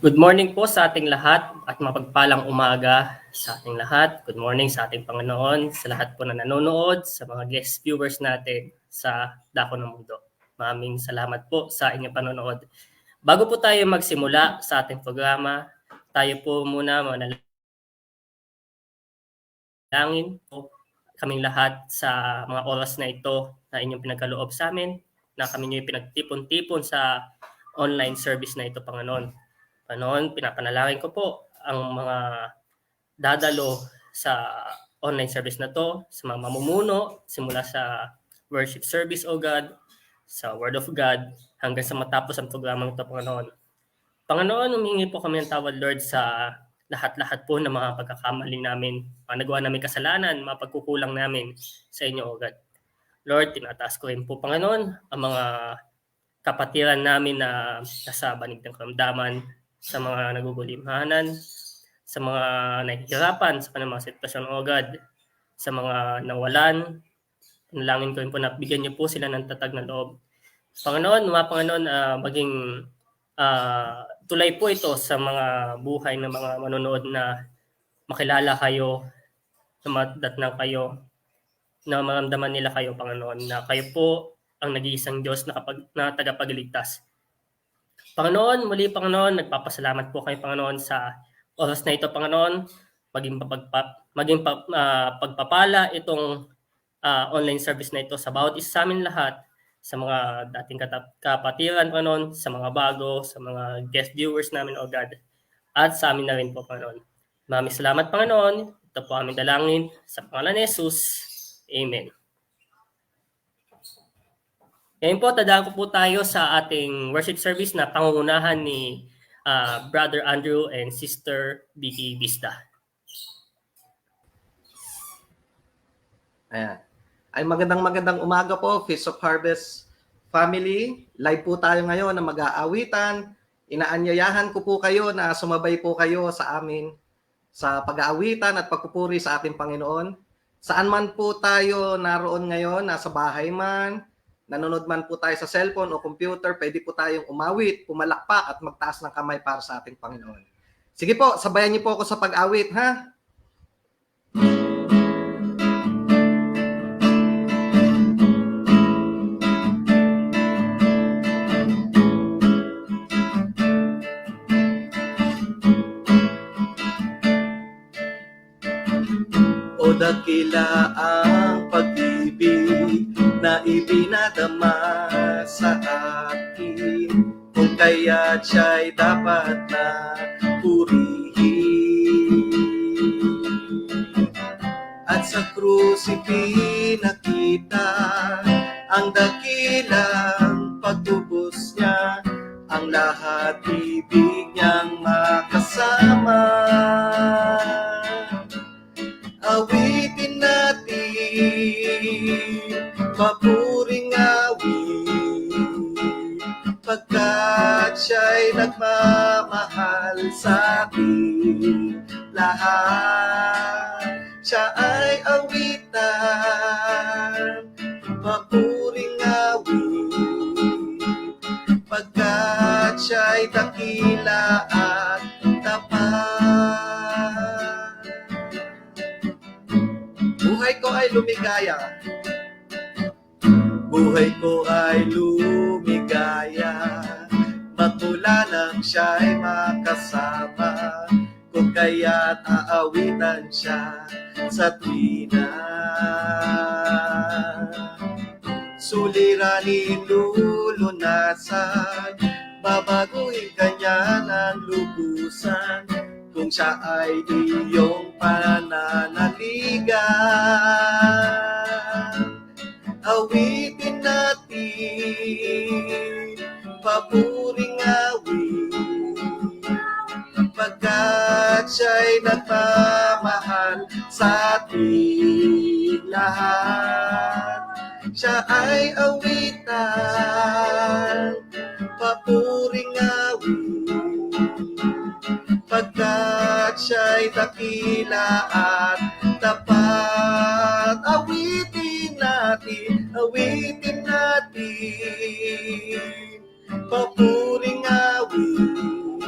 Good morning po sa ating lahat at mapagpalang umaga sa ating lahat. Good morning sa ating Panginoon, sa lahat po na nanonood, sa mga guest viewers natin sa Dako ng Mundo. Maraming salamat po sa inyong panonood. Bago po tayo magsimula sa ating programa, tayo po muna manalangin po kaming lahat sa mga oras na ito na inyong pinagkaloob sa amin, na kami nyo pinagtipon-tipon sa online service na ito, Panginoon. Panginoon, pinapanalangin ko po ang mga dadalo sa online service na to, sa mga mamumuno, simula sa worship service, O God, sa Word of God, hanggang sa matapos ang programang ito, Panginoon. Panginoon, humingi po kami ng tawad, Lord, sa lahat-lahat po ng mga pagkakamali namin, mga nagawa namin kasalanan, mga pagkukulang namin sa inyo, O God. Lord, tinataas ko rin po, Panginoon, ang mga kapatiran namin na nasa banig ng karamdaman, sa mga nagugulimhanan, sa mga nahihirapan sa kanilang mga sitwasyon, O God, sa mga nawalan. Panalangin ko rin po na bigyan niyo po sila ng tatag na loob. Panginoon, mga Panginoon, maging tulay po ito sa mga buhay ng mga manonood na makilala kayo, na madatnang kayo, na maramdaman nila kayo, Panginoon, na kayo po ang nag-iisang Diyos na tagapagligtas. Panginoon, muli Panginoon, nagpapasalamat po kayo, Panginoon, sa oras na ito, Panginoon, maging pagpapala itong online service na ito sa bawat isa sa amin lahat, sa mga dating kapatiran, Panginoon, sa mga bago, sa mga guest viewers namin, O God, at sa amin na rin po, Panginoon. Maraming salamat, Panginoon. Ito po aming dalangin sa pangalan ni Jesus. Amen. Ngayon po, tadaan ko po tayo sa ating worship service na pangungunahan ni Brother Andrew and Sister Vicky Vista. Ayan. Ay magandang umaga po, Feast of Harvest family. Live po tayo ngayon na mag-aawitan. Inaanyayahan ko po kayo na sumabay po kayo sa amin sa pag-aawitan at pagpupuri sa ating Panginoon. Saan man po tayo naroon ngayon, nasa bahay man, nanonood man po tayo sa cellphone o computer, pwede po tayong umawit, pumalakpak at magtaas ng kamay para sa ating Panginoon. Sige po, sabayan niyo po ako sa pag-awit, ha? O dakila ang pag-ibig na ibinadama sa akin, kung kaya't siya'y dapat na purihin. At sa krus ipinakita ang dakilang pagtubos niya, ang lahat ibig niyang makasama. Awitin natin, mapuring awit, pagkat siya'y nagmamahal sa ating lahat. Siya ay awitan, mapuring awit, pagkat siya'y dakila at tapat. Buhay ko ay lumigaya. Buhay ko ay lumigaya, magmula nang siya'y makasama, kung kaya't aawitan siya sa tuwina. Suliranin lulunasan, babaguhin kanya ng lubusan, kung siya ay iyong pananaligan. Awitin natin, papuring awit, pagkat siya'y nagmamahal sa ating lahat. Siya ay awitan, papuring awit, pagkat siya'y dakila at tapat. Awitin natin, papuring awit,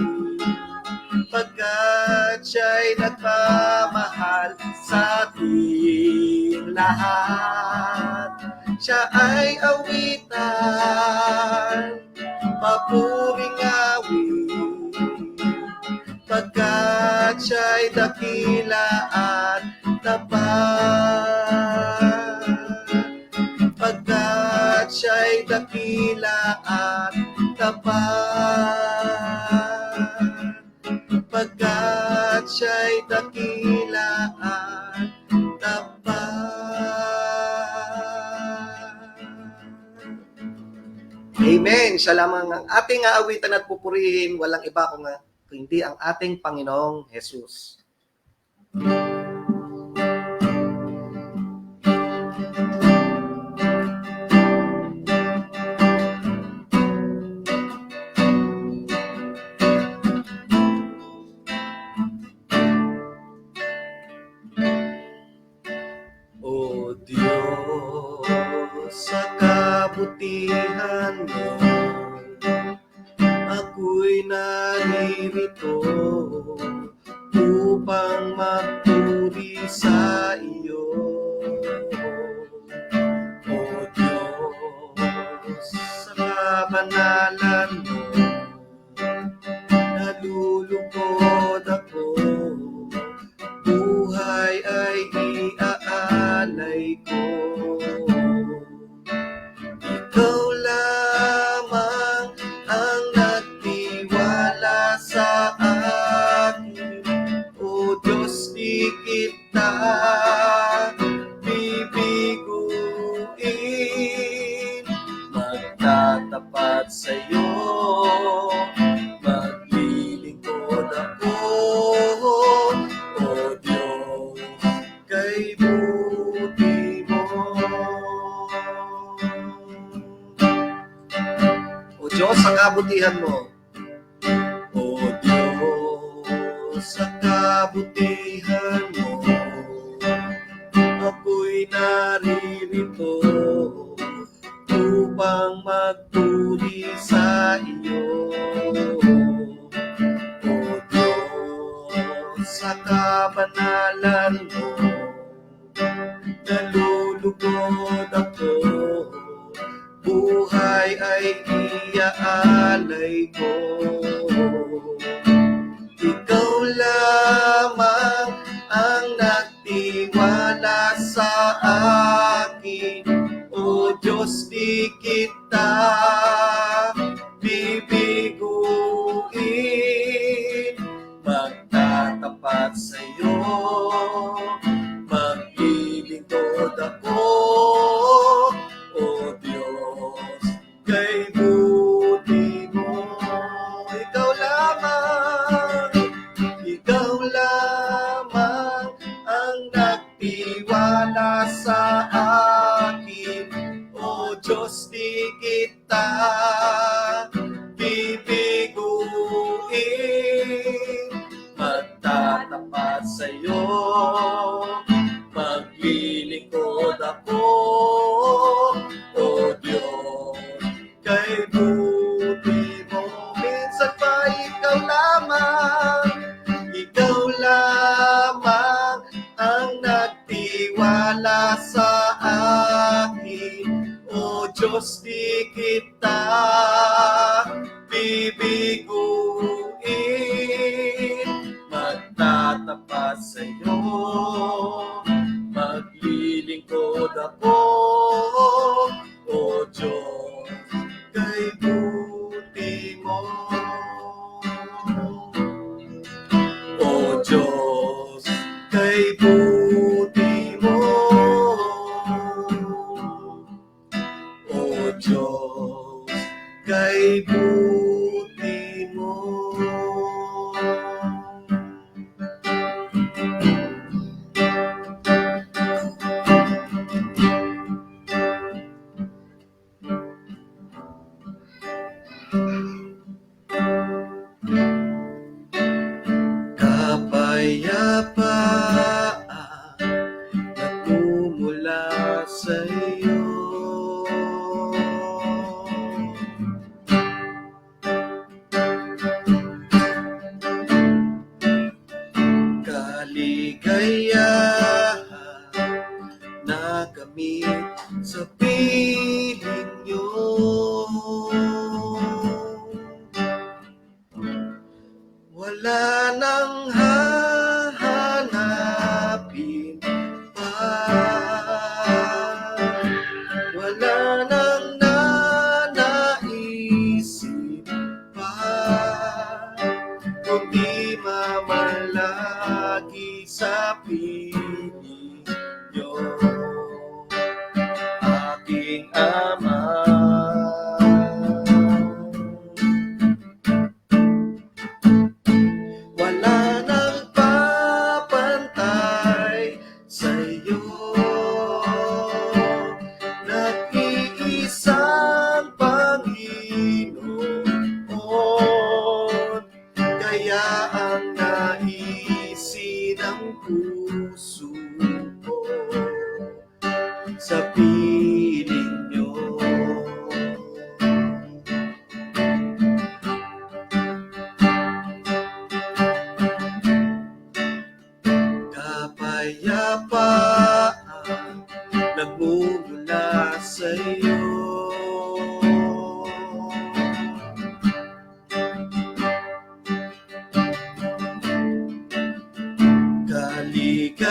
ay awitan, papuring awit, pagkat siya'y dakila at tapat, pagkat siya'y dakila at tapat, pagkat siya'y dakila at tapat. Amen. Siya lamang ang ating aawitan at pupurihin, walang iba kundi ang ating Panginoong Jesus. O Diyos, sa kabutihan mo, ako'y naririto upang magpuri sa iyo. O Diyos, sa kabanalan mo, nalulugod ako, buhay ay iaalay ko. Ikaw lamang ang nagtiwala sa akin, O Diyos, di kita bibiguin. Magtatapat sa iyo, maglilingkod ako, O Diyos, kay buti mo. O Diyos, sa kabutihan mo, O Diyos, sa kabutihan mo, ako'y naririto upang magpuri sa iyo. O Diyos, sa kabanalan mo, nalulugod ako, buhay ay iaalay ko. Ikaw lamang ang nagtiwala sa akin, O Diyos, di kita bibiguin. Magtatapat sa iyo, maglilingkod ako, O Diyos, kay buti mo. Ikaw lamang ang nagtiwala sa akin, O Diyos, di kita bibiguin. Magtatapat sa iyo, maglilingkod ako, O Diyos, kay buti mo. Minsan pa ikaw lamang ang nagtiwala sa akin, O Diyos, di kita bibiguin. Magtatapat sa iyo, maglilingkod ako, O Diyos, kay buti mo. O Diyos, kay buti mo. O Diyos, kay buti mo. Kapayapaan nagmumula sa iyo,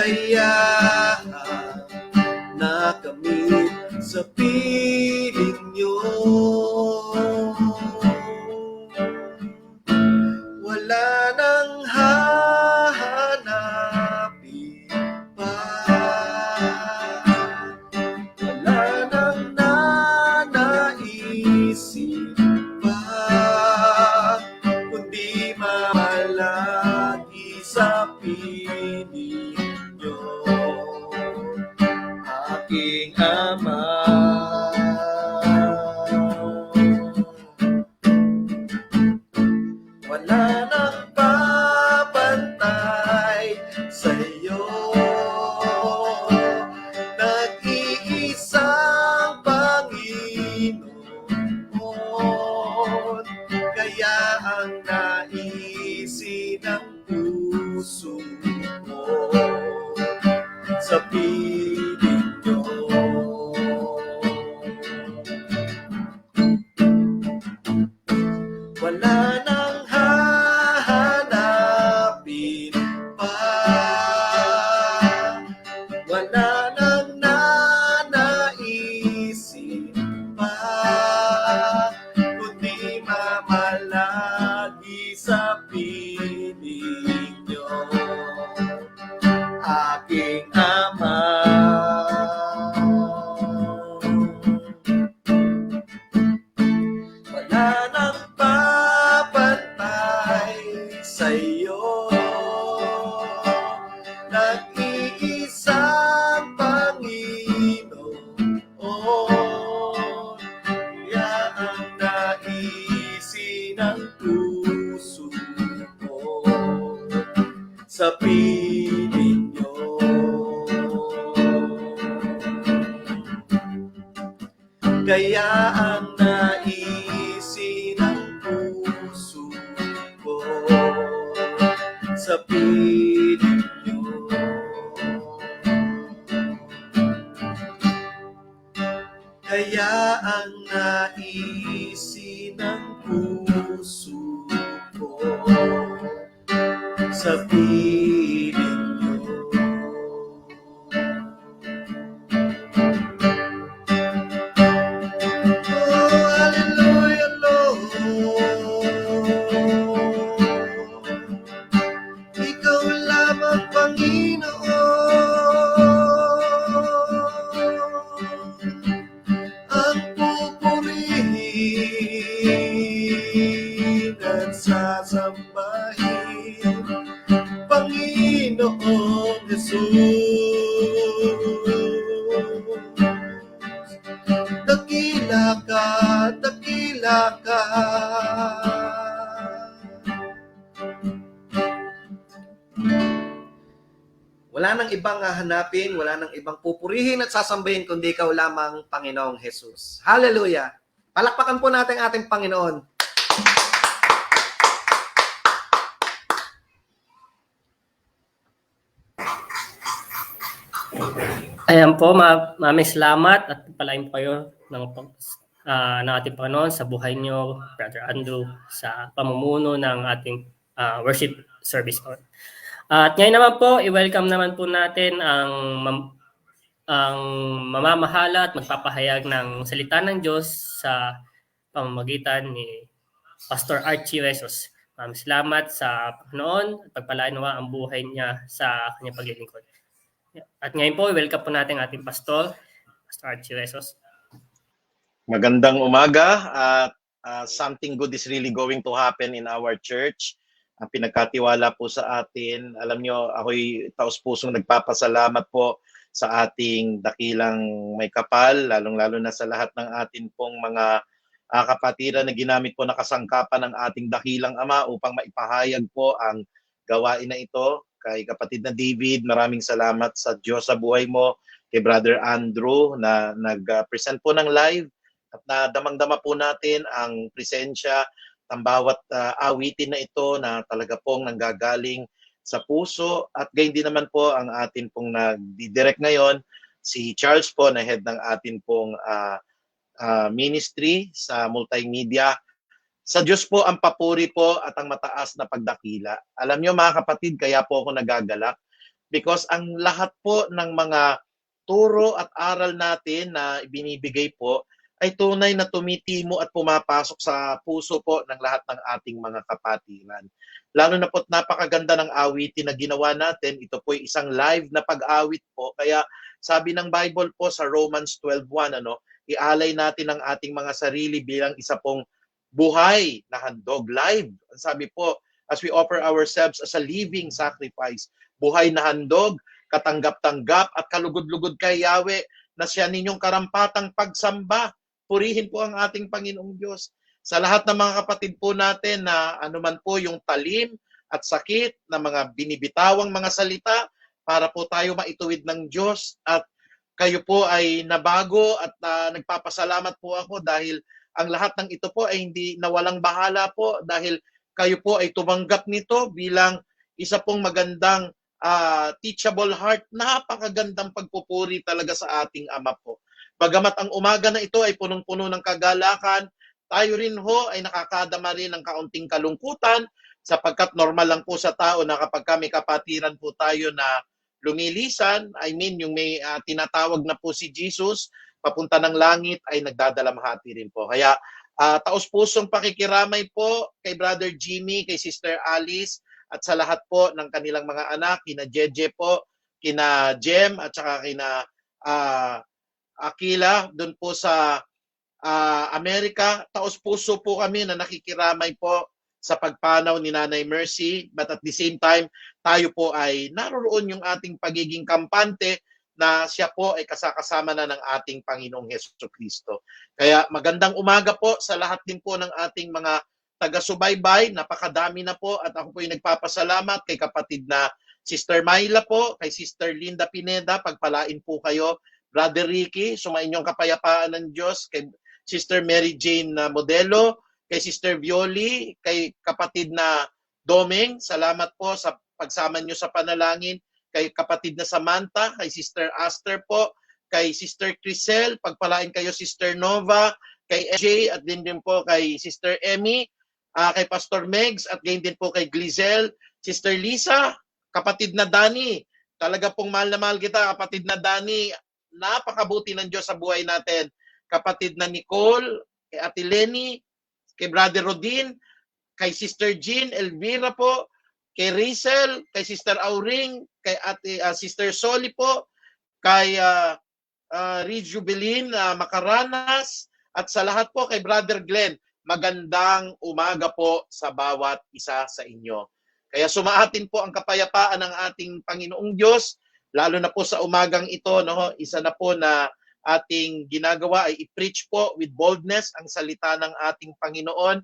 kaligayahan na kamit sa piling nyo. Wala nang hahanapin pa, wala nang nanaisin pa, kundi mamalagi sa piling nyo, aking Ama. Wala nang babantay sa'yo, nag-iisang Panginoon, kaya ang naisin ng puso ko sa piling nyo. Wala nang hahanapin pa, wala nang nanaisin pa, kundi mamalagi sa piling nyo, aking Ama. Wala nang babantay sa'yo, nag-iisang Panginoon, kaya ang naisin ng puso ko sa piling nyo. Kaya ang naisin ng puso ko sa piling nyo. Kaya ang naisin ng puso ko sa piling nyo. Oh, hallelujah, Lord. Ikaw lamang, Panginoon, ang pupurihin at sasambahin, Panginoong Jesus. Dakila ka, dakila ka. Wala nang ibang hahanapin, wala nang ibang pupurihin at sasambahin kundi ikaw lamang, Panginoong Jesus. Hallelujah! Palakpakan po natin ating Panginoon. Ayan po, maraming salamat at palain po kayo ng ating Panginoon sa buhay niyo, Brother Andrew, sa pamumuno ng ating worship service. At ngayon naman po, i-welcome naman po natin ang mamamahala at magpapahayag ng salita ng Diyos sa pamamagitan ni Pastor Archie Resos. Maraming salamat sa Panginoon at pagpalain nawa ang buhay niya sa kanyang paglilingkod. At ngayon po, welcome po natin ating Pastor Archie Resos. Magandang umaga at something good is really going to happen in our church. Ang pinagkatiwala po sa atin, alam nyo, ako'y taos-pusong nagpapasalamat po sa ating dakilang may kapal, lalong-lalo na sa lahat ng atin pong mga kapatiran na ginamit po na kasangkapan ng ating dakilang Ama upang maipahayag po ang gawain na ito. Kay kapatid na David, maraming salamat sa Diyos sa buhay mo. Kay Brother Andrew na nag-present po ng live at nadamang-dama po natin ang presensya ng bawat awitin na ito na talaga pong nanggagaling sa puso. At gayon din naman po ang atin pong nagdidirect ngayon, si Charles po na head ng atin pong ministry sa multimedia. Sa Diyos po ang papuri po at ang mataas na pagdakila. Alam nyo mga kapatid, kaya po ako nagagalak because ang lahat po ng mga turo at aral natin na binibigay po ay tunay na tumitimo at pumapasok sa puso po ng lahat ng ating mga kapatiran. Lalo na po't napakaganda ng awitin na ginawa natin. Ito po ay isang live na pag-awit po. Kaya sabi ng Bible po sa Romans 12:1, ialay natin ang ating mga sarili bilang isa pong buhay na handog, live. Sabi po, as we offer ourselves as a living sacrifice, buhay na handog, katanggap-tanggap at kalugod-lugod kay Yahweh na siya ninyong karampatang pagsamba. Purihin po ang ating Panginoong Diyos. Sa lahat ng mga kapatid po natin na anuman po yung talim at sakit na mga binibitawang mga salita para po tayo maituwid ng Diyos, at kayo po ay nabago at nagpapasalamat po ako dahil ang lahat ng ito po ay hindi nawalang bahala po dahil kayo po ay tumanggap nito bilang isa pong magandang teachable heart. Napakagandang pagpupuri talaga sa ating Ama po. Bagamat ang umaga na ito ay punong-puno ng kagalakan, tayo rin ho ay nakakadama rin ng kaunting kalungkutan sapagkat normal lang po sa tao na kapag kami kapatiran po tayo na lumilisan, yung may tinatawag na po si Jesus, papunta ng langit, ay nagdadalamhati rin po. Kaya taos-pusong pakikiramay po kay Brother Jimmy, kay Sister Alice, at sa lahat po ng kanilang mga anak, kina Jeje po, kina Jem, at saka kina Akila, doon po sa Amerika. Taos-puso po kami na nakikiramay po sa pagpanaw ni Nanay Mercy, but at the same time, tayo po ay naroon yung ating pagiging kampante na siya po ay kasakasama na ng ating Panginoong Hesukristo. Kaya magandang umaga po sa lahat din po ng ating mga taga-subaybay. Napakadami na po at ako po ay nagpapasalamat kay kapatid na Sister Myla po, kay Sister Linda Pineda, pagpalain po kayo. Brother Ricky, sumainyong kapayapaan ng Diyos, kay Sister Mary Jane Modelo, kay Sister Violi, kay kapatid na Domeng, salamat po sa pagsama nyo sa panalangin, kay kapatid na Samantha, kay Sister Aster po, kay Sister Crisel, pagpalain kayo Sister Nova, kay AJ at din po kay Sister Emmy, kay Pastor Megs at gayon din po kay Glizel, Sister Lisa, kapatid na Dani, talaga pong mahal na mahal kita kapatid na Dani, napakabuti ng Diyos sa buhay natin, kapatid na Nicole, kay Ate Lenny, kay Brother Rodin, kay Sister Jean, Elvira po, kay Rizel, kay Sister Auring, kay Ate Sister Soli po, kay Rejubilin Macaranas, at sa lahat po kay Brother Glenn. Magandang umaga po sa bawat isa sa inyo. Kaya sumaatin po ang kapayapaan ng ating Panginoong Diyos, lalo na po sa umagang ito, isa na po na ating ginagawa ay i-preach po with boldness ang salita ng ating Panginoon.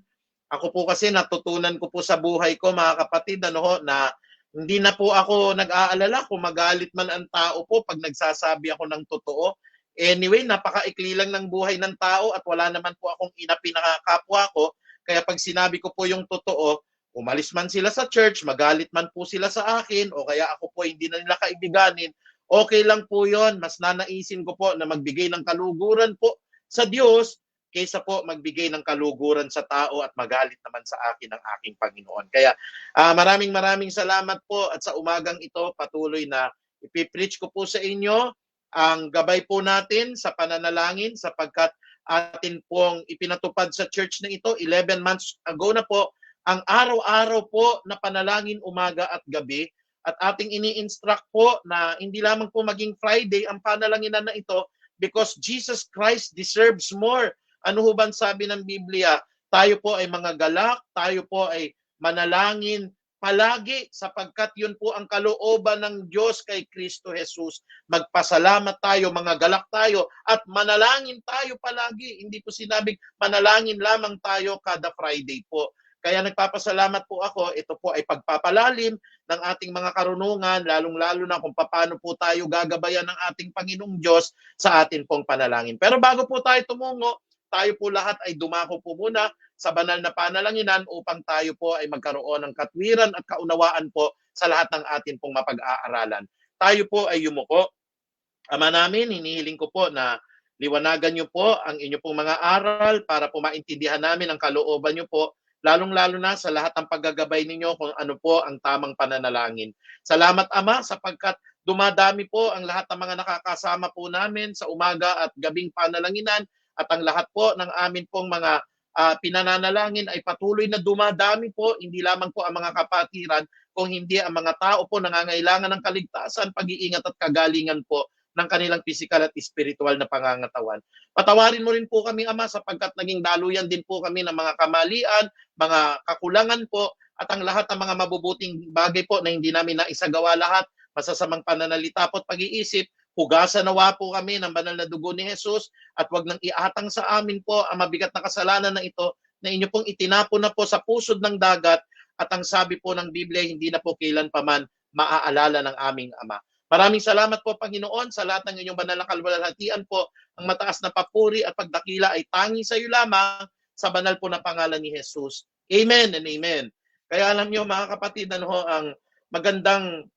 Ako po kasi natutunan ko po sa buhay ko, mga kapatid, na hindi na po ako nag-aalala kung magalit man ang tao po pag nagsasabi ako ng totoo. Anyway, napakaikli lang ng buhay ng tao at wala naman po akong inapi na kapwa ko. Kaya pag sinabi ko po yung totoo, umalis man sila sa church, magalit man po sila sa akin, o kaya ako po hindi na nila kaibiganin, okay lang po yon. Mas nanaisin ko po na magbigay ng kaluguran po sa Diyos kaysa po magbigay ng kaluguran sa tao at magalit naman sa akin ang aking Panginoon. Kaya maraming salamat po at sa umagang ito patuloy na ipipreach ko po sa inyo ang gabay po natin sa pananalangin sapagkat atin pong ipinatupad sa church na ito 11 months ago na po ang araw-araw po na panalangin umaga at gabi. At ating ini-instruct po na hindi lamang po maging Friday ang panalanginan na ito because Jesus Christ deserves more. Ano ho ba sabi ng Biblia? Tayo po ay mga galak, tayo po ay manalangin palagi sapagkat yun po ang kalooban ng Diyos kay Kristo Jesus. Magpasalamat tayo, mga galak tayo at manalangin tayo palagi. Hindi po sinabing manalangin lamang tayo kada Friday po. Kaya nagpapasalamat po ako, ito po ay pagpapalalim ng ating mga karunungan, lalong-lalo na kung paano po tayo gagabayan ng ating Panginoong Diyos sa atin pong panalangin. Pero bago po tayo tumungo, tayo po lahat ay dumako po muna sa banal na panalanginan upang tayo po ay magkaroon ng katwiran at kaunawaan po sa lahat ng atin pong mapag-aaralan. Tayo po ay yumuko. Ama namin, hinihiling ko po na liwanagan niyo po ang inyo pong mga aral para po maintindihan namin ang kalooban niyo po lalong-lalo na sa lahat ng paggagabay ninyo kung ano po ang tamang pananalangin. Salamat, Ama, sapagkat dumadami po ang lahat ng mga nakakasama po namin sa umaga at gabing panalanginan, at ang lahat po ng amin pong mga pinananalangin ay patuloy na dumadami po, hindi lamang po ang mga kapatiran, kung hindi ang mga tao po nangangailangan ng kaligtasan, pag-iingat at kagalingan po ng kanilang pisikal at espiritual na pangangatawan. Patawarin mo rin po kami, Ama, sapagkat naging daluyan din po kami ng mga kamalian, mga kakulangan po, at ang lahat ng mga mabubuting bagay po na hindi namin naisagawa lahat, masasamang pananalita po at pag-iisip, hugasan nawa po kami ng banal na dugo ni Jesus, at wag nang iatang sa amin po ang mabigat na kasalanan na ito na inyo pong itinapon na po sa pusod ng dagat, at ang sabi po ng Biblia, hindi na po kailan paman maaalala ng aming Ama. Maraming salamat po, Panginoon, sa lahat ng inyong banal na kalwalhatian po. Ang mataas na papuri at pagdakila ay tanging sa iyo lamang, sa banal po na pangalan ni Jesus. Amen and amen. Kaya alam niyo, mga kapatid, ang magandang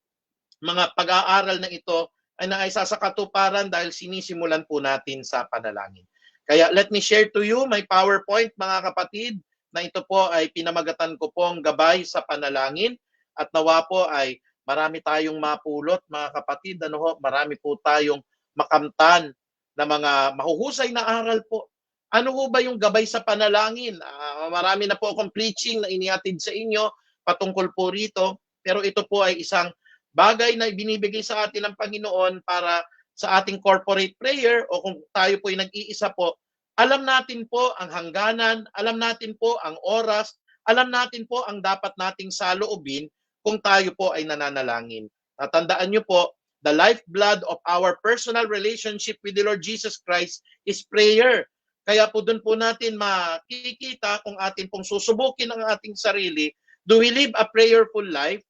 mga pag-aaral na ito ay naisa sa katuparan dahil sinisimulan po natin sa panalangin. Kaya let me share to you my PowerPoint, mga kapatid, na ito po ay pinamagatan ko pong gabay sa panalangin, at nawa po ay marami tayong mapulot, mga kapatid, marami po tayong makamtan na mga mahuhusay na aral po. Ano ho ba yung gabay sa panalangin? Marami na po akong preaching na inihatid sa inyo patungkol po rito, pero ito po ay isang bagay na binibigay sa atin ng Panginoon para sa ating corporate prayer, o kung tayo po ay nag-iisa po, alam natin po ang hangganan, alam natin po ang oras, alam natin po ang dapat nating saloobin kung tayo po ay nananalangin. Tandaan niyo po, the lifeblood of our personal relationship with the Lord Jesus Christ is prayer. Kaya po doon po natin makikita kung atin pong susubukin ang ating sarili. Do we live a prayerful life?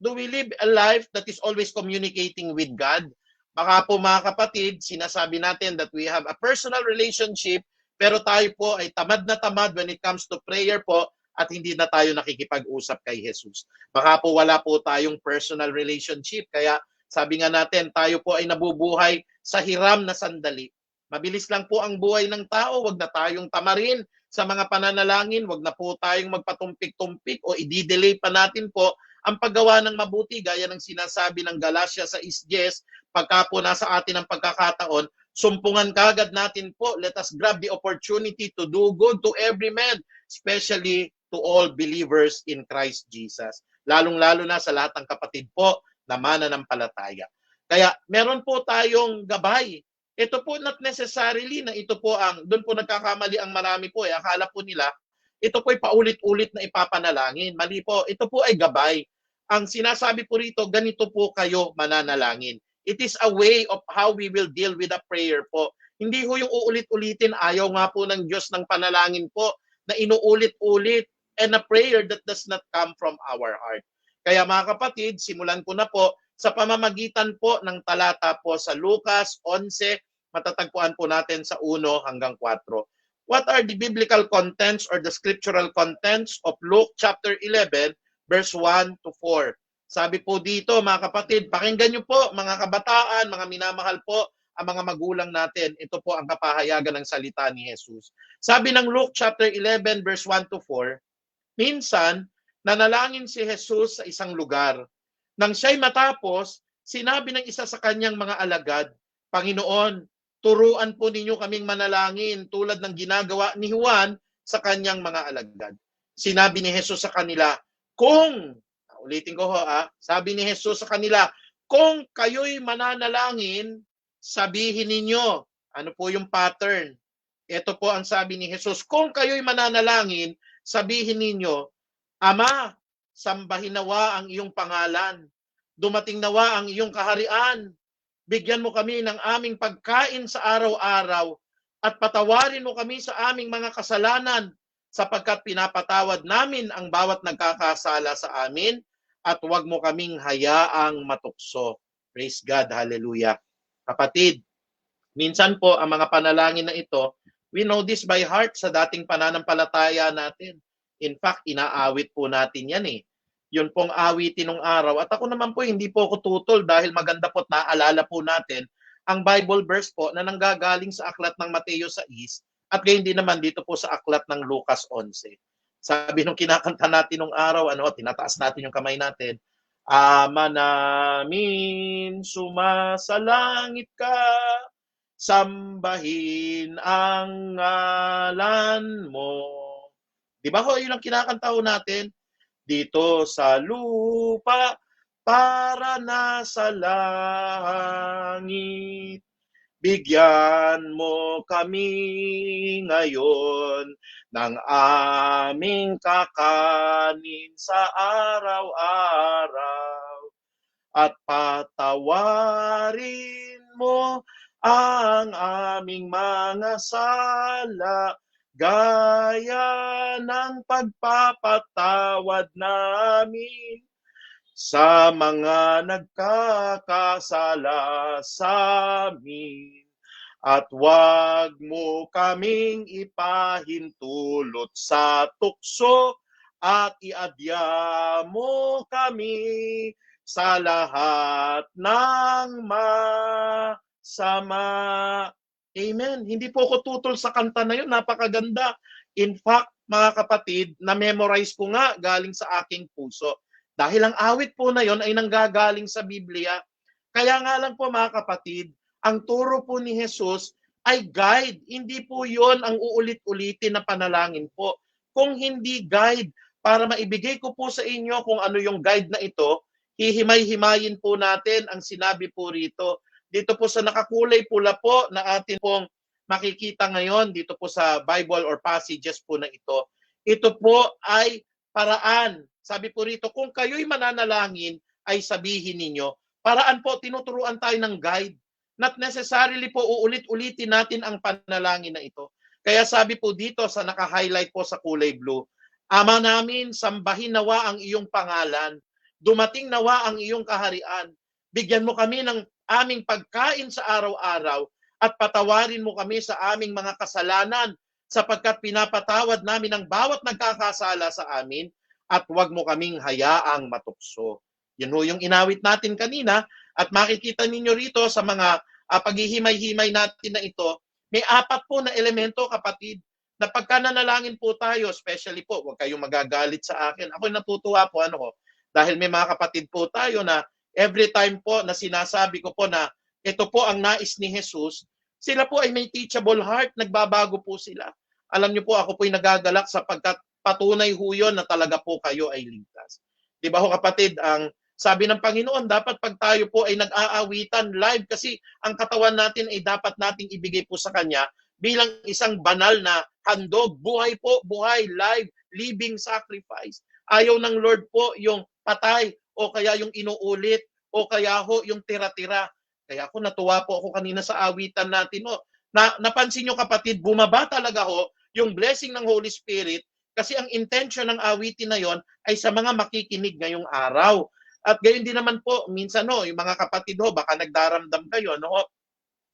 Do we live a life that is always communicating with God? Baka po, mga kapatid, sinasabi natin that we have a personal relationship, pero tayo po ay tamad na tamad when it comes to prayer po, at hindi na tayo nakikipag-usap kay Jesus. Baka po wala po tayong personal relationship. Kaya sabi nga natin, tayo po ay nabubuhay sa hiram na sandali. Mabilis lang po ang buhay ng tao, wag na tayong tamarin sa mga pananalangin, wag na po tayong magpatumpik-tumpik o i-delay pa natin po ang paggawa ng mabuti, gaya ng sinasabi ng Galatia 6:10, pagka po nasa atin ang pagkakataon, sumpungan kagad natin po, let us grab the opportunity to do good to every man, especially to all believers in Christ Jesus. Lalong-lalo na sa lahat ng kapatid po na mananampalataya. Kaya meron po tayong gabay. Ito po not necessarily na ito po doon po nagkakamali ang marami po. Akala po nila, ito po ay paulit-ulit na ipapanalangin. Mali po, ito po ay gabay. Ang sinasabi po rito, ganito po kayo mananalangin. It is a way of how we will deal with a prayer po. Hindi ho yung uulit-ulitin, ayaw nga po ng Diyos ng panalangin po na inuulit-ulit, and a prayer that does not come from our heart. Kaya mga kapatid, simulan ko na po sa pamamagitan po ng talata po sa Lucas 11, matatagpuan po natin sa 1 hanggang 4. What are the biblical contents or the scriptural contents of Luke chapter 11, verse 1 to 4? Sabi po dito, mga kapatid, pakinggan niyo po, mga kabataan, mga minamahal po, ang mga magulang natin. Ito po ang kapahayagan ng salita ni Jesus. Sabi ng Luke chapter 11, verse 1 to 4, minsan, nanalangin si Jesus sa isang lugar. Nang siya'y matapos, sinabi ng isa sa kanyang mga alagad, Panginoon, turuan po ninyo kaming manalangin tulad ng ginagawa ni Juan sa kanyang mga alagad. Sinabi ni Jesus sa kanila, ulitin ko sabi ni Jesus sa kanila, kung kayo'y mananalangin, sabihin ninyo, ano po yung pattern? Ito po ang sabi ni Jesus, kung kayo'y mananalangin, sabihin ninyo, Ama, sambahin nawa ang iyong pangalan, dumating nawa ang iyong kaharian, bigyan mo kami ng aming pagkain sa araw-araw, at patawarin mo kami sa aming mga kasalanan, sapagkat pinapatawad namin ang bawat nagkakasala sa amin, at huwag mo kaming hayaang matukso. Praise God, hallelujah. Kapatid, minsan po ang mga panalangin na ito, we know this by heart sa dating pananampalataya natin. In fact, inaawit po natin yan Yun pong awitin ng araw. At ako naman po, hindi po ako tutol dahil maganda po't naalala po natin ang Bible verse po na nanggagaling sa aklat ng Mateo 6 at gayon din naman dito po sa aklat ng Lucas 11. Sabi nung kinakanta natin nung araw, tinataas natin yung kamay natin. Ama namin, sumasalangit ka, sambahin ang ngalan mo. Di ba ho, yun ang kinakanta ho natin? Dito sa lupa, para na sa langit. Bigyan mo kami ngayon ng aming kakanin sa araw-araw at patawarin mo ang aming mga sala gaya ng pagpapatawad namin sa mga nagkakasala sa amin. At huwag mo kaming ipahintulot sa tukso at iadya mo kami sa lahat ng masama. Amen. Hindi po ako tutol sa kanta na yun. Napakaganda. In fact, mga kapatid, na-memorize ko nga galing sa aking puso. Dahil ang awit po na yon ay nanggagaling sa Biblia. Kaya nga lang po mga kapatid, ang turo po ni Jesus ay guide. Hindi po yon ang uulit-ulitin na panalangin po. Kung hindi guide, para maibigay ko po sa inyo kung ano yung guide na ito, hihimay-himayin po natin ang sinabi po rito. Dito po sa nakakulay pula po na atin pong makikita ngayon dito po sa Bible or passages po na ito. Ito po ay paraan. Sabi po rito, kung kayo'y mananalangin, ay sabihin ninyo. Paraan po, tinuturuan tayo ng guide. Not necessarily po uulit-ulitin natin ang panalangin na ito. Kaya sabi po dito sa naka-highlight po sa kulay blue, Ama namin, sambahin nawa ang iyong pangalan. Dumating nawa ang iyong kaharian. Bigyan mo kami ng aming pagkain sa araw-araw at patawarin mo kami sa aming mga kasalanan sapagkat pinapatawad namin ang bawat nagkakasala sa amin at huwag mo kaming hayaang matukso. Yun ho yung inawit natin kanina at makikita ninyo rito sa mga paghihimay-himay natin na ito, may 4 po na elemento kapatid na pagka nanalangin po tayo, especially po, huwag kayong magagalit sa akin. Ako natutuwa po dahil may mga kapatid po tayo na every time po na sinasabi ko po na ito po ang nais ni Jesus, sila po ay may teachable heart, nagbabago po sila. Alam niyo po, ako po'y nagagalak sapagkat patunay ho yun na talaga po kayo ay ligtas. Di ba ho kapatid, ang sabi ng Panginoon, dapat pag tayo po ay nag-aawitan live kasi ang katawan natin ay dapat nating ibigay po sa Kanya bilang isang banal na handog. Buhay po, buhay, live, living sacrifice. Ayaw ng Lord po yung patay o kaya yung inuulit o kaya ho yung tira-tira. Kaya ako natuwa po ako kanina sa awitan natin. Napansin nyo kapatid, bumaba talaga ho yung blessing ng Holy Spirit kasi ang intention ng awitin na yon ay sa mga makikinig ngayong araw. At gayon din naman po, minsan yung mga kapatid baka nagdaramdam kayo,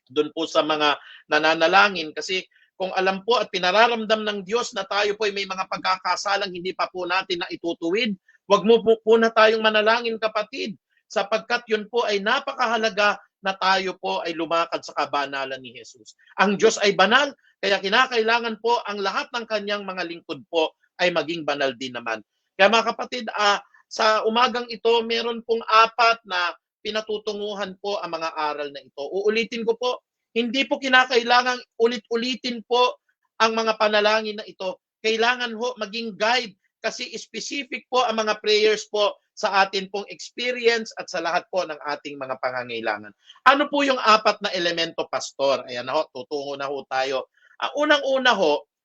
doon po sa mga nananalangin. Kasi kung alam po at pinararamdam ng Diyos na tayo po ay may mga pagkakasalang hindi pa po natin na itutuwid, wag mo po na tayong manalangin kapatid, sapagkat yun po ay napakahalaga na tayo po ay lumakad sa kabanalan ni Jesus. Ang Diyos ay banal, kaya kinakailangan po ang lahat ng kanyang mga lingkod po ay maging banal din naman. Kaya mga kapatid, sa umagang ito, meron pong 4 na pinatutunguhan po ang mga aral na ito. Uulitin ko po, hindi po kinakailangan ulit-ulitin po ang mga panalangin na ito. Kailangan ho maging guide kasi specific po ang mga prayers po sa atin pong experience at sa lahat po ng ating mga pangangailangan. Ano po yung 4 na elemento, Pastor? Ayan tutungo na ho tayo. Unang-una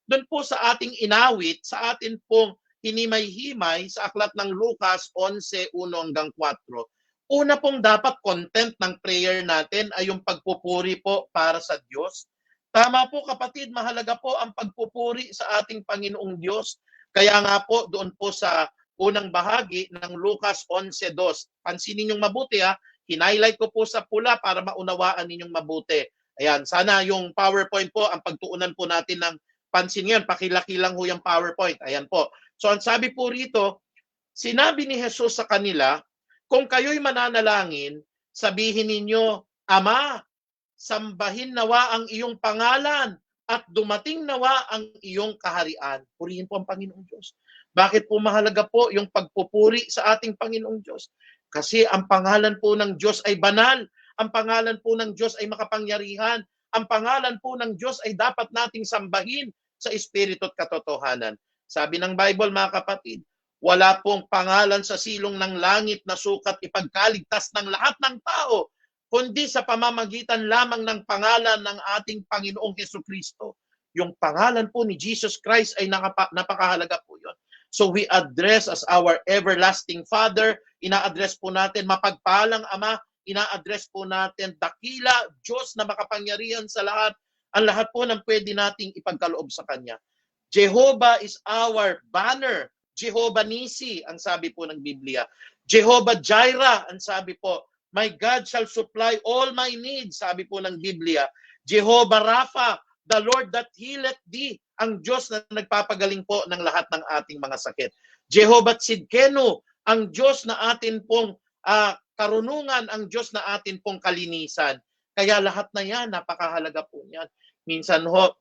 doon po sa ating inawit, sa atin pong hinimay-himay sa aklat ng Lucas 11:1-4. Una pong dapat content ng prayer natin ay yung pagpupuri po para sa Diyos. Tama po kapatid, mahalaga po ang pagpupuri sa ating Panginoong Diyos. Kaya nga po doon po sa unang bahagi ng Lucas 11:2. Pansinin ninyong mabuti hinighlight ko po sa pula para maunawaan ninyong mabuti. Ayan, sana yung PowerPoint po, ang pagtuunan po natin ng pansin ngayon, pakilaki lang ho yung PowerPoint. Ayan po. So ang sabi po rito, sinabi ni Jesus sa kanila, kung kayo'y mananalangin, sabihin ninyo, Ama, sambahin nawa ang iyong pangalan at dumating nawa ang iyong kaharian. Purihin po ang Panginoong Diyos. Bakit po mahalaga po yung pagpupuri sa ating Panginoong Diyos? Kasi ang pangalan po ng Diyos ay banal. Ang pangalan po ng Diyos ay makapangyarihan. Ang pangalan po ng Diyos ay dapat nating sambahin sa espiritu at katotohanan. Sabi ng Bible, mga kapatid, wala pong pangalan sa silong ng langit na sukat ipagkaligtas ng lahat ng tao, kundi sa pamamagitan lamang ng pangalan ng ating Panginoong Jesucristo. Yung pangalan po ni Jesus Christ ay napakahalaga po yun. So we address as our everlasting Father, ina-address po natin mapagpalang Ama, ina-address po natin dakila Diyos na makapangyarihan sa lahat, ang lahat po ng pwede nating ipagkaloob sa Kanya. Jehovah is our banner. Jehovah Nisi, ang sabi po ng Biblia. Jehovah Jireh, ang sabi po. My God shall supply all my needs, sabi po ng Biblia. Jehovah Rapha, the Lord that healeth thee, ang Diyos na nagpapagaling po ng lahat ng ating mga sakit. Jehovah Tsidkenu, ang Diyos na atin pong karunungan, ang Diyos na atin pong kalinisan. Kaya lahat na yan, napakahalaga po yan. Minsan ho,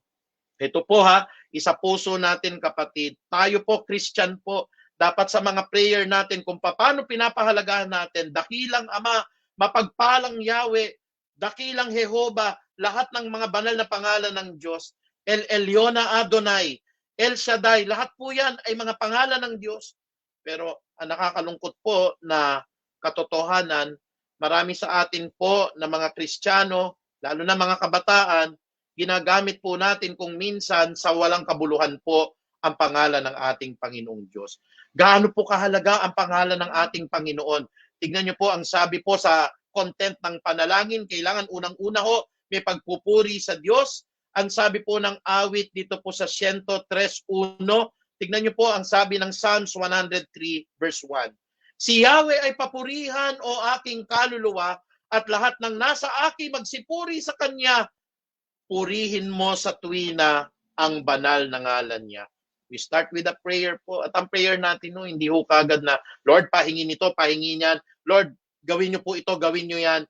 ito po isa puso natin kapatid. Tayo po, Christian po, dapat sa mga prayer natin kung paano pinapahalagahan natin, dakilang Ama, mapagpalang Yahweh, dakilang Jehovah, lahat ng mga banal na pangalan ng Diyos, El Elyon Adonai, El Shaddai, lahat po yan ay mga pangalan ng Diyos. Pero ang nakakalungkot po na katotohanan, marami sa atin po na mga Kristiyano, lalo na mga kabataan, ginagamit po natin kung minsan sa walang kabuluhan po ang pangalan ng ating Panginoong Diyos. Gaano po kahalaga ang pangalan ng ating Panginoon? Tignan niyo po ang sabi po sa content ng panalangin, kailangan unang-una ho may pagpupuri sa Diyos. Ang sabi po ng awit dito po sa 103:1, tignan niyo po ang sabi ng Psalms 103 verse 1. Si Yahweh ay papurihan o aking kaluluwa at lahat ng nasa akin magsipuri sa Kanya. Purihin mo sa tuwina ang banal na ngalan niya. We start with a prayer po. At ang prayer natin, hindi ho kagad na, Lord, pahingin ito, pahingin yan. Lord, gawin niyo po ito, gawin niyo yan.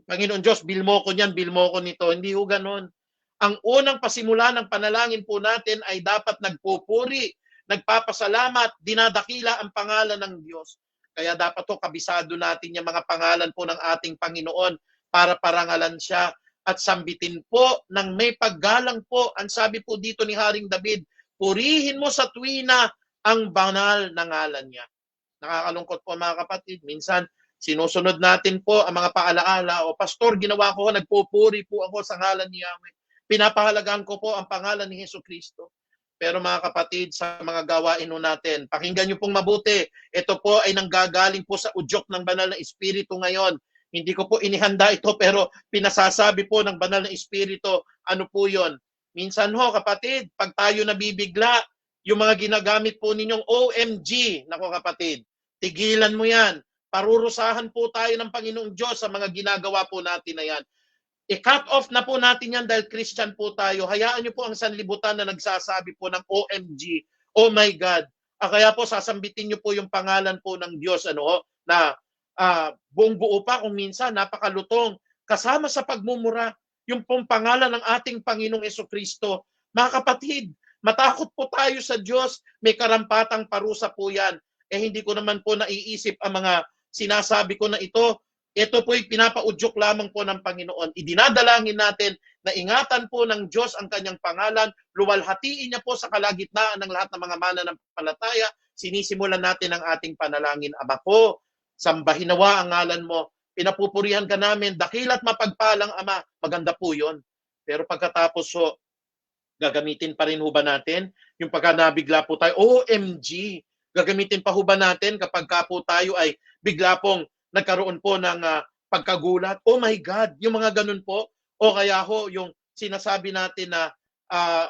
Panginoon Diyos, bil mo ko niyan, bil mo ko nito. Hindi ho ganon. Ang unang pasimula ng panalangin po natin ay dapat nagpupuri, nagpapasalamat, dinadakila ang pangalan ng Diyos. Kaya dapat ho kabisado natin yung mga pangalan po ng ating Panginoon para parangalan siya at sambitin po ng may paggalang po. Ang sabi po dito ni Haring David, purihin mo sa tuwina ang banal na ngalan niya. Nakakalungkot po mga kapatid. Minsan, sinusunod natin po ang mga paalaala. O pastor, ginawa ko, nagpupuri po ako sa ngalan ni Yahweh. Pinapahalagaan ko po ang pangalan ni Jesucristo. Pero mga kapatid, sa mga gawain natin, pakinggan niyo pong mabuti. Ito po ay nanggagaling po sa udyok ng banal na Espiritu ngayon. Hindi ko po inihanda ito pero pinasasabi po ng banal na Espiritu. Ano po yon? Minsan ho kapatid, pag tayo nabibigla, yung mga ginagamit po ninyong OMG, nako kapatid, tigilan mo yan. Parurusahan po tayo ng Panginoong Diyos sa mga ginagawa po natin na yan. I-cut off na po natin yan dahil Christian po tayo. Hayaan niyo po ang sanlibutan na nagsasabi po ng OMG, oh my God. Kaya po sasambitin niyo po yung pangalan po ng Diyos na buong buo pa kung minsan napakalutong. Kasama sa pagmumura, yung pong pangalan ng ating Panginoong Jesucristo. Mga kapatid, matakot po tayo sa Diyos. May karampatang parusa po yan. Hindi ko naman po naiisip ang mga sinasabi ko na ito. Ito po'y pinapaudyok lamang po ng Panginoon. Idinadalangin natin na ingatan po ng Diyos ang kanyang pangalan. Luwalhatiin niya po sa kalagitnaan ng lahat ng mga mananampalataya. Sinisimulan natin ang ating panalangin. Ama ko, sambahin nawa ang ngalan mo. Pinapupurihan ka namin. Dakila't mapagpalang Ama. Maganda po yun. Pero pagkatapos gagamitin pa rin ho ba natin? Yung pagka nabigla po tayo, OMG! Gagamitin pa ho ba natin kapag ka po tayo ay bigla pong nagkaroon po ng pagkagulat? Oh my God! Yung mga ganun po. O kaya ho, yung sinasabi natin na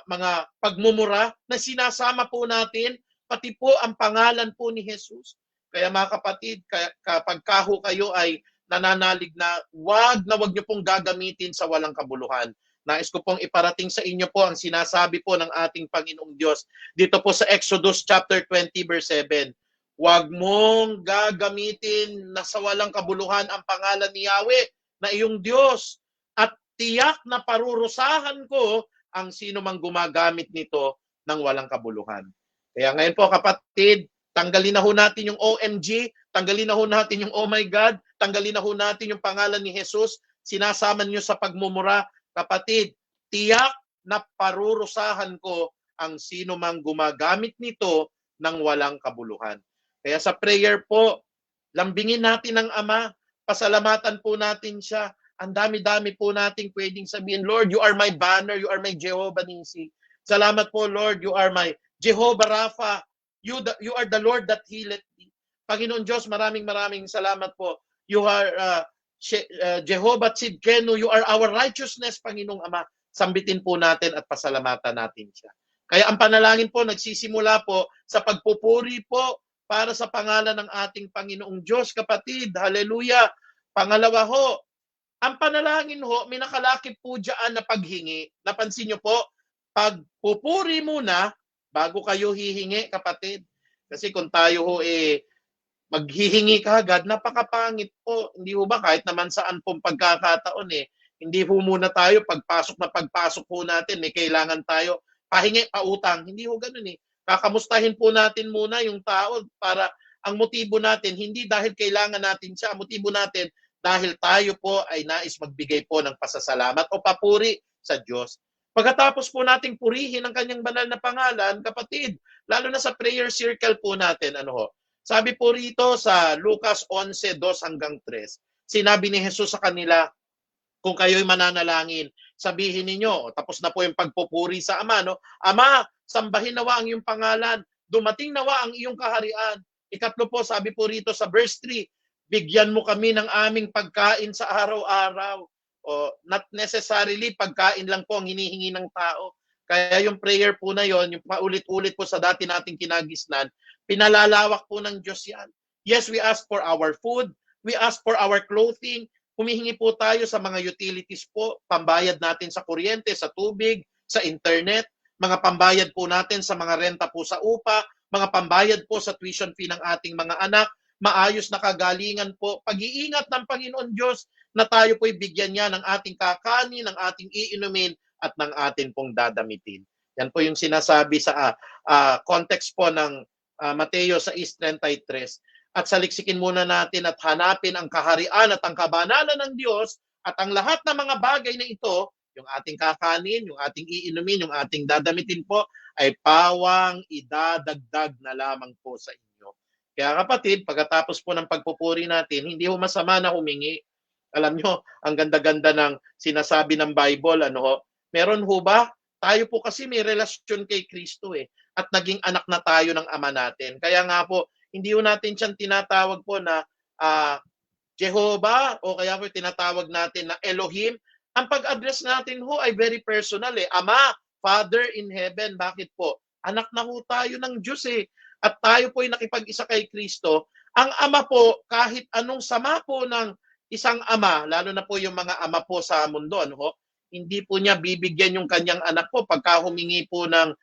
mga pagmumura na sinasama po natin, pati po ang pangalan po ni Jesus. Kaya mga kapatid, kapag kaho kayo ay nananalig na wag niyo pong gagamitin sa walang kabuluhan. Nais ko pong iparating sa inyo po ang sinasabi po ng ating Panginoong Diyos. Dito po sa Exodus chapter 20 verse 7. Huwag mong gagamitin na sa walang kabuluhan ang pangalan ni Yahweh na iyong Diyos. At tiyak na parurusahan ko ang sino mang gumagamit nito ng walang kabuluhan. Kaya ngayon po kapatid, tanggalin na ho natin yung OMG, tanggalin na ho natin yung oh my God, tanggalin na ho natin yung pangalan ni Jesus, sinasama niyo sa pagmumura. Kapatid, tiyak na parurusahan ko ang sino mang gumagamit nito ng walang kabuluhan. Kaya sa prayer po, lambingin natin ang Ama, pasalamatan po natin siya. Ang dami-dami po nating pwedeng sabihin, Lord, you are my banner, you are my Jehovah Nisi. Salamat po, Lord, you are my Jehovah Rapha. You are the Lord that healeth thee. Panginoon Diyos, maraming salamat po. You are Jehovah Tzidkenu, you are our righteousness, Panginoong Ama. Sambitin po natin at pasalamatan natin siya. Kaya ang panalangin po, nagsisimula po sa pagpupuri po para sa pangalan ng ating Panginoong Diyos, kapatid. Hallelujah. Pangalawa ho, ang panalangin ho, may nakalakip po dyan na paghingi. Napansin nyo po, pagpupuri muna, bago kayo hihingi, kapatid. Kasi kung tayo ho maghihingi kaagad, napakapangit po. Hindi ho ba kahit naman saan pong pagkakataon hindi ho muna tayo pagpasok po natin, may kailangan tayo, pahingi, pautang. Hindi ho ganun Kakamustahin po natin muna yung tao para ang motibo natin, hindi dahil kailangan natin siya, ang motibo natin dahil tayo po ay nais magbigay po ng pasasalamat o papuri sa Diyos. Pagkatapos po nating purihin ang kanyang banal na pangalan, kapatid, lalo na sa prayer circle po natin, sabi po rito sa Lucas 11:2-3, sinabi ni Jesus sa kanila, kung kayo'y mananalangin, sabihin ninyo, tapos na po yung pagpupuri sa Ama, Ama, sambahin nawa ang iyong pangalan, dumating nawa ang iyong kaharian. Ikatlo po, sabi po rito sa verse 3, bigyan mo kami ng aming pagkain sa araw-araw. Not necessarily pagkain lang po ang hinihingi ng tao. Kaya yung prayer po na yon, yung paulit-ulit po sa dati nating kinagisnan, pinalalawak po ng Diyos yan. Yes, we ask for our food, we ask for our clothing, humihingi po tayo sa mga utilities po, pambayad natin sa kuryente, sa tubig, sa internet, mga pambayad po natin sa mga renta po sa upa, mga pambayad po sa tuition fee ng ating mga anak, maayos na kagalingan po, pag-iingat ng Panginoon Diyos na tayo po'y bigyan niya ng ating kakanin, ng ating iinumin, at ng ating pong dadamitin. Yan po yung sinasabi sa context po ng Mateo 6:33. At saliksikin muna natin at hanapin ang kaharian at ang kabanalan ng Diyos at ang lahat ng mga bagay na ito, yung ating kakanin, yung ating iinumin, yung ating dadamitin po, ay pawang idadagdag na lamang po sa inyo. Kaya kapatid, pagkatapos po ng pagpupuri natin, hindi ho masama na humingi. Alam nyo, ang ganda-ganda ng sinasabi ng Bible, meron ho ba? Tayo po kasi may relasyon kay Kristo at naging anak na tayo ng Ama natin. Kaya nga po, hindi ho natin siyang tinatawag po na Jehovah o kaya po tinatawag natin na Elohim. Ang pag-address natin ho ay very personal Ama, Father in heaven. Bakit po? Anak na ho tayo ng Diyos At tayo po ay nakipag-isa kay Kristo. Ang Ama po, kahit anong sama po ng isang ama, lalo na po yung mga ama po sa mundo, hindi po niya bibigyan yung kanyang anak po pagka humingi po ng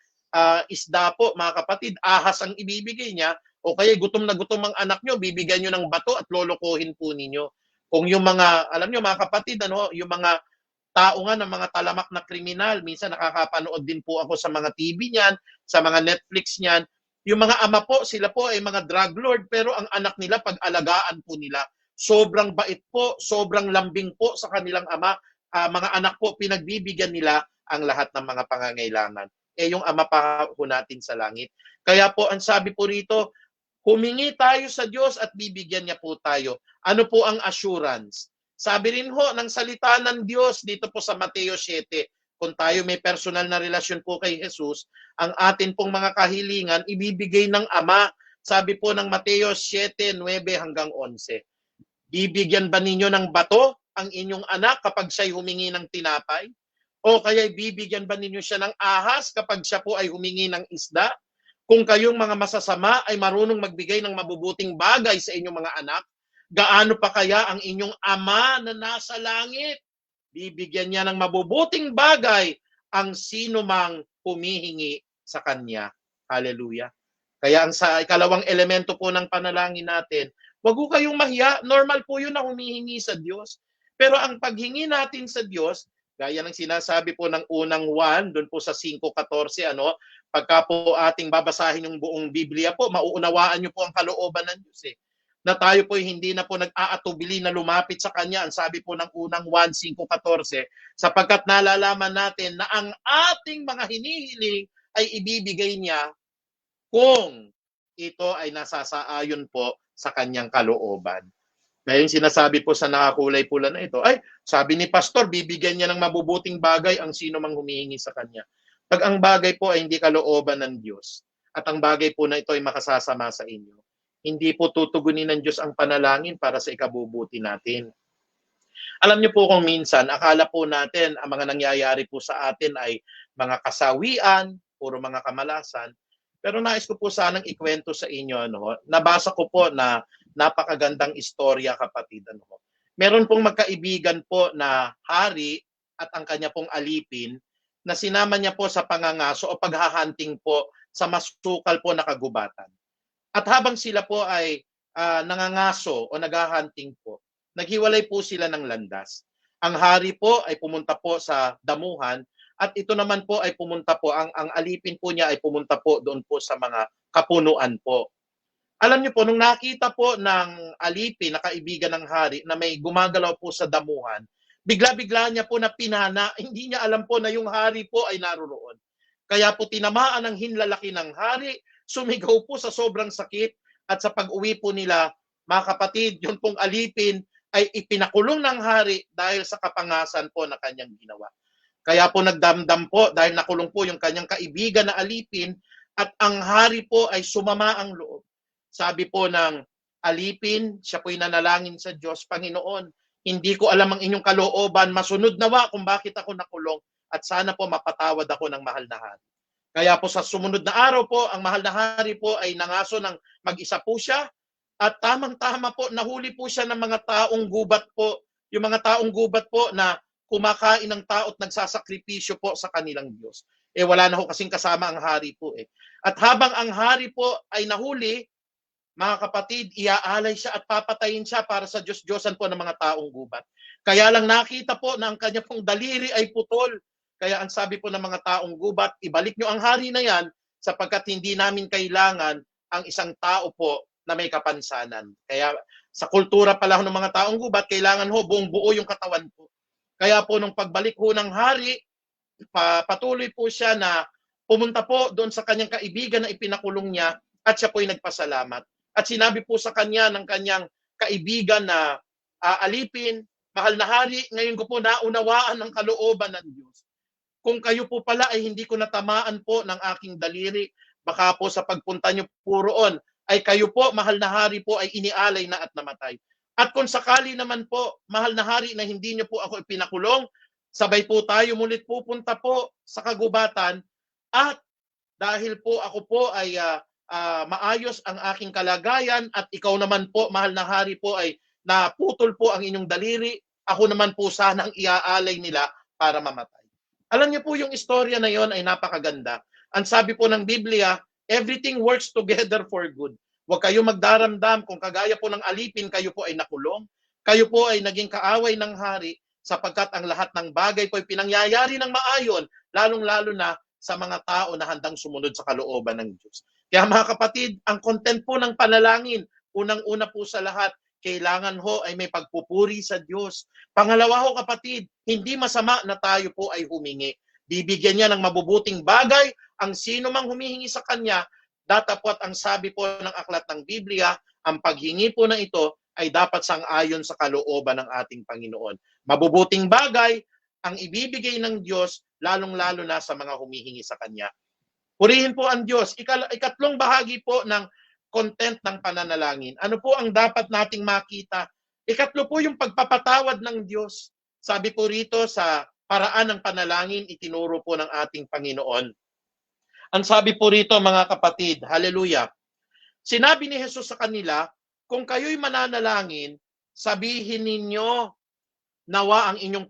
isda po, mga kapatid, ahas ang ibibigay niya, o kaya gutom na gutom ang anak nyo, bibigyan nyo ng bato at lolokohin po ninyo. Kung yung mga, alam nyo mga kapatid, yung mga tao nga ng mga talamak na kriminal, minsan nakakapanood din po ako sa mga TV niyan, sa mga Netflix niyan, yung mga ama po, sila po ay mga drug lord, pero ang anak nila, pag-alagaan po nila, sobrang bait po, sobrang lambing po sa kanilang ama. Mga anak po, pinagbibigyan nila ang lahat ng mga pangangailangan. Yung ama pa po natin sa langit. Kaya po, ang sabi po rito, humingi tayo sa Diyos at bibigyan niya po tayo. Ano po ang assurance? Sabi rin ho ng salita ng Diyos dito po sa Mateo 7, kung tayo may personal na relasyon po kay Jesus, ang atin pong mga kahilingan, ibibigay ng Ama. Sabi po ng Mateo 7:9-11. Bibigyan ba ninyo ng bato ang inyong anak kapag siya'y humingi ng tinapay? O kaya bibigyan ba ninyo siya ng ahas kapag siya po ay humingi ng isda? Kung kayong mga masasama ay marunong magbigay ng mabubuting bagay sa inyong mga anak, gaano pa kaya ang inyong Ama na nasa langit? Bibigyan niya ng mabubuting bagay ang sino mang humihingi sa Kanya. Hallelujah. Kaya ang sa ikalawang elemento po ng panalangin natin, wag po kayong mahiya. Normal po yun na humihingi sa Diyos. Pero ang paghingi natin sa Diyos, Gaya ng sinasabi po ng unang Juan, doon po sa 5:14, pagka po ating babasahin yung buong Biblia po, mauunawaan niyo po ang kalooban ng Diyos eh. Na tayo po hindi na po nag-aatubili na lumapit sa Kanya. Ang sabi po ng unang Juan 5:14, sapagkat nalalaman natin na ang ating mga hinihiling ay ibibigay niya kung ito ay nasasaayon po sa Kanyang kalooban. Kaya yung sinasabi po sa nakakulay pula na ito, ay, sabi ni Pastor, bibigyan niya ng mabubuting bagay ang sino mang humihingi sa Kanya. Pag ang bagay po ay hindi kalooban ng Diyos, at ang bagay po na ito ay makasasama sa inyo, hindi po tutugunin ng Diyos ang panalangin para sa ikabubuti natin. Alam niyo po kung minsan, akala po natin ang mga nangyayari po sa atin ay mga kasawian, puro mga kamalasan. Pero nais ko po sanang ikwento sa inyo, nabasa ko po na napakagandang istorya, kapatid. Meron pong magkaibigan po na hari at ang kanya pong alipin na sinama niya po sa pangangaso o paghahunting po sa masukal po na kagubatan. At habang sila po ay nangangaso o naghahunting po, naghiwalay po sila ng landas. Ang hari po ay pumunta po sa damuhan at ito naman po ay pumunta po, ang alipin po niya ay pumunta po doon po sa mga kapunuan po. Alam niyo po, nung nakita po ng alipin na kaibigan ng hari na may gumagalaw po sa damuhan, bigla-bigla niya po na pinana, hindi niya alam po na yung hari po ay naroon. Kaya po tinamaan ang hinlalaki ng hari, sumigaw po sa sobrang sakit at sa pag-uwi po nila, mga kapatid, yun pong alipin ay ipinakulong ng hari dahil sa kapangasan po na kanyang ginawa. Kaya po nagdamdam po dahil nakulong po yung kanyang kaibigan na alipin at ang hari po ay sumama ang loob. Sabi po ng alipin, siya po'y nanalangin sa Diyos, Panginoon, hindi ko alam ang inyong kalooban, masunod nawa kung bakit ako nakulong at sana po mapatawad ako ng mahal na hari. Kaya po sa sumunod na araw po, ang mahal na hari po ay nangaso ng mag-isa po siya at tamang-tama po, nahuli po siya ng mga taong gubat po, yung mga taong gubat po na kumakain ng tao at nagsasakripisyo po sa kanilang Diyos. Wala na ho kasing kasama ang hari po At habang ang hari po ay nahuli, mga kapatid, iaalay siya at papatayin siya para sa Diyos-Diyosan po ng mga taong gubat. Kaya lang nakita po na ang kanya pong daliri ay putol. Kaya ang sabi po ng mga taong gubat, ibalik nyo ang hari na yan sapagkat hindi namin kailangan ang isang tao po na may kapansanan. Kaya sa kultura pala ng mga taong gubat, kailangan ho buong buo yung katawan po. Kaya po nung pagbalik ho ng hari, patuloy po siya na pumunta po doon sa kanyang kaibigan na ipinakulong niya at siya po'y nagpasalamat. At sinabi po sa kanya ng kanyang kaibigan na alipin, mahal na hari, ngayon ko po naunawaan ang kalooban ng Diyos. Kung kayo po pala ay hindi ko natamaan po ng aking daliri, baka po sa pagpunta niyo po roon, ay kayo po, mahal na hari po, ay inialay na at namatay. At kung sakali naman po, mahal na hari, na hindi niyo po ako ipinakulong, sabay po tayo mulit pupunta po sa kagubatan at dahil po ako po ay maayos ang aking kalagayan at ikaw naman po, mahal na hari po, ay naputol po ang inyong daliri, ako naman po sanang iaalay nila para mamatay. Alam niyo po yung istorya na yon ay napakaganda. Ang sabi po ng Biblia, everything works together for good. Huwag kayo magdaramdam kung kagaya po ng alipin, kayo po ay nakulong, kayo po ay naging kaaway ng hari sapagkat ang lahat ng bagay po ay pinangyayari ng maayon, lalong-lalo na sa mga tao na handang sumunod sa kalooban ng Diyos. Kaya mga kapatid, ang content po ng panalangin, unang-una po sa lahat, kailangan ho ay may pagpupuri sa Diyos. Pangalawa ho kapatid, hindi masama na tayo po ay humingi. Bibigyan niya ng mabubuting bagay ang sino mang humihingi sa Kanya. Datapwat ang sabi po ng aklat ng Biblia, ang paghingi po na ito ay dapat sang-ayon sa kalooban ng ating Panginoon. Mabubuting bagay ang ibibigay ng Diyos, lalong-lalo na sa mga humihingi sa Kanya. Purihin po ang Diyos. Ikatlong bahagi po ng content ng pananalangin. Ano po ang dapat nating makita? Ikatlo po yung pagpapatawad ng Diyos. Sabi po rito sa paraan ng panalangin, itinuro po ng ating Panginoon. Ang sabi po rito mga kapatid, hallelujah. Sinabi ni Jesus sa kanila, kung kayo'y mananalangin, sabihin ninyo nawa ang inyong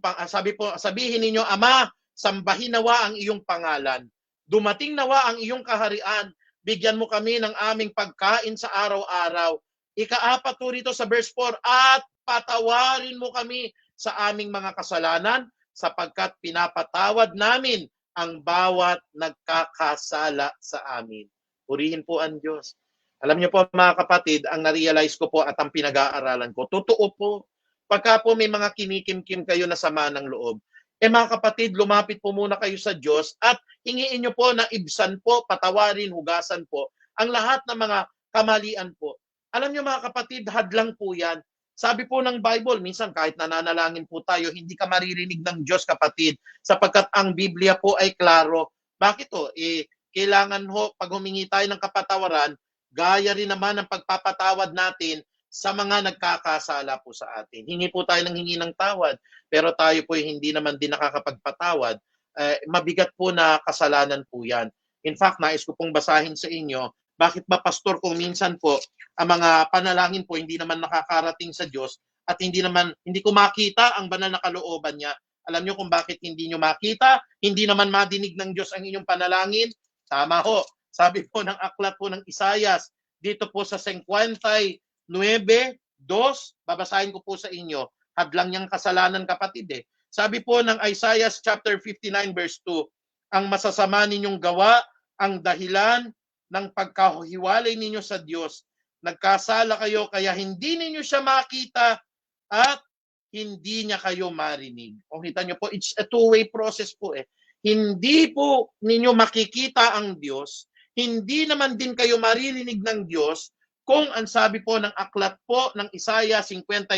sabihin ninyo, Ama, sambahin nawa ang iyong pangalan. Dumating nawa ang iyong kaharian, bigyan mo kami ng aming pagkain sa araw-araw. Ikaapat po rito sa verse 4, at patawarin mo kami sa aming mga kasalanan, sapagkat pinapatawad namin ang bawat nagkakasala sa amin. Purihin po ang Diyos. Alam niyo po mga kapatid, ang na-realize ko po at ang pinag-aaralan ko, totoo po, pagka po may mga kinikimkim kayo na sama ng loob, mga kapatid, lumapit po muna kayo sa Diyos at hingiin niyo po na ibsan po, patawarin, hugasan po ang lahat ng mga kamalian po. Alam niyo mga kapatid, hadlang po yan. Sabi po ng Bible, minsan kahit nananalangin po tayo, hindi ka maririnig ng Diyos kapatid, sapagkat ang Biblia po ay klaro. Bakit to? Kailangan ho, pag humingi tayo ng kapatawaran, gaya rin naman ang pagpapatawad natin sa mga nagkakasala po sa atin. Hingi po tayo ng hingi ng tawad, pero tayo po hindi naman din nakakapagpatawad. Mabigat po na kasalanan po yan. In fact, nais ko pong basahin sa inyo, bakit ba pastor kung minsan po ang mga panalangin po hindi naman nakakarating sa Diyos at hindi ko makita ang banal na kalooban niya. Alam niyo kung bakit hindi niyo makita, hindi naman madinig ng Diyos ang inyong panalangin? Tama ho. Sabi po ng aklat po ng Isaias, dito po sa 59:2, babasahin ko po sa inyo, hadlang niyang kasalanan kapatid eh. Sabi po ng Isaiah chapter 59 verse 2, ang masasama ninyong gawa, ang dahilan ng pagkahiwalay ninyo sa Diyos. Nagkasala kayo kaya hindi ninyo siya makita at hindi niya kayo marinig. O kita niyo po, it's a two-way process po eh. Hindi po ninyo makikita ang Diyos, hindi naman din kayo maririnig ng Diyos kung ang sabi po ng aklat po ng Isaiah 59:2,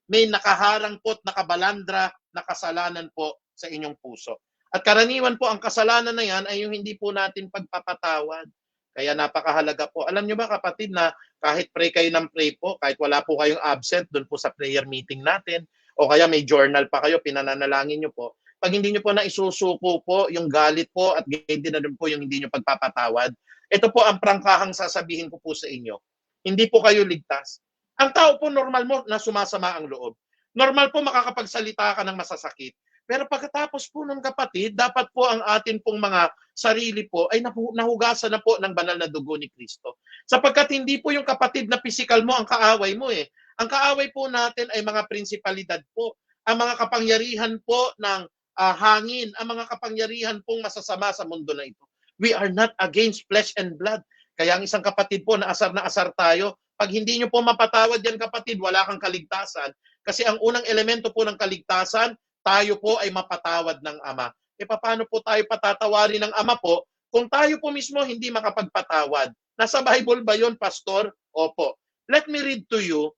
may nakaharang po at nakabalandra na kasalanan po sa inyong puso. At karaniwan po ang kasalanan na yan ay yung hindi po natin pagpapatawad. Kaya napakahalaga po. Alam nyo ba kapatid na kahit pray kayo ng pray po, kahit wala po kayong absent doon po sa prayer meeting natin, o kaya may journal pa kayo, pinananalangin nyo po, pag hindi nyo po na isusuko po yung galit po at ganyan din na rin po yung hindi nyo pagpapatawad, ito po ang prangkahang sasabihin ko po sa inyo. Hindi po kayo ligtas. Ang tao po normal mo na sumasama ang loob. Normal po makakapagsalita ka ng masasakit. Pero pagkatapos po ng kapatid, dapat po ang atin pong mga sarili po ay nahugasan na po ng banal na dugo ni Kristo. Sapagkat hindi po yung kapatid na physical mo ang kaaway mo eh. Ang kaaway po natin ay mga prinsipalidad po. Ang mga kapangyarihan po ng hangin, ang mga kapangyarihan pong masasama sa mundo na ito. We are not against flesh and blood. Kaya ang isang kapatid po na asar tayo, pag hindi nyo po mapatawad yan kapatid, wala kang kaligtasan. Kasi ang unang elemento po ng kaligtasan, tayo po ay mapatawad ng Ama. Paano po tayo patatawarin ng Ama po kung tayo po mismo hindi makapagpatawad? Nasa Bible ba yun, Pastor? Opo. Let me read to you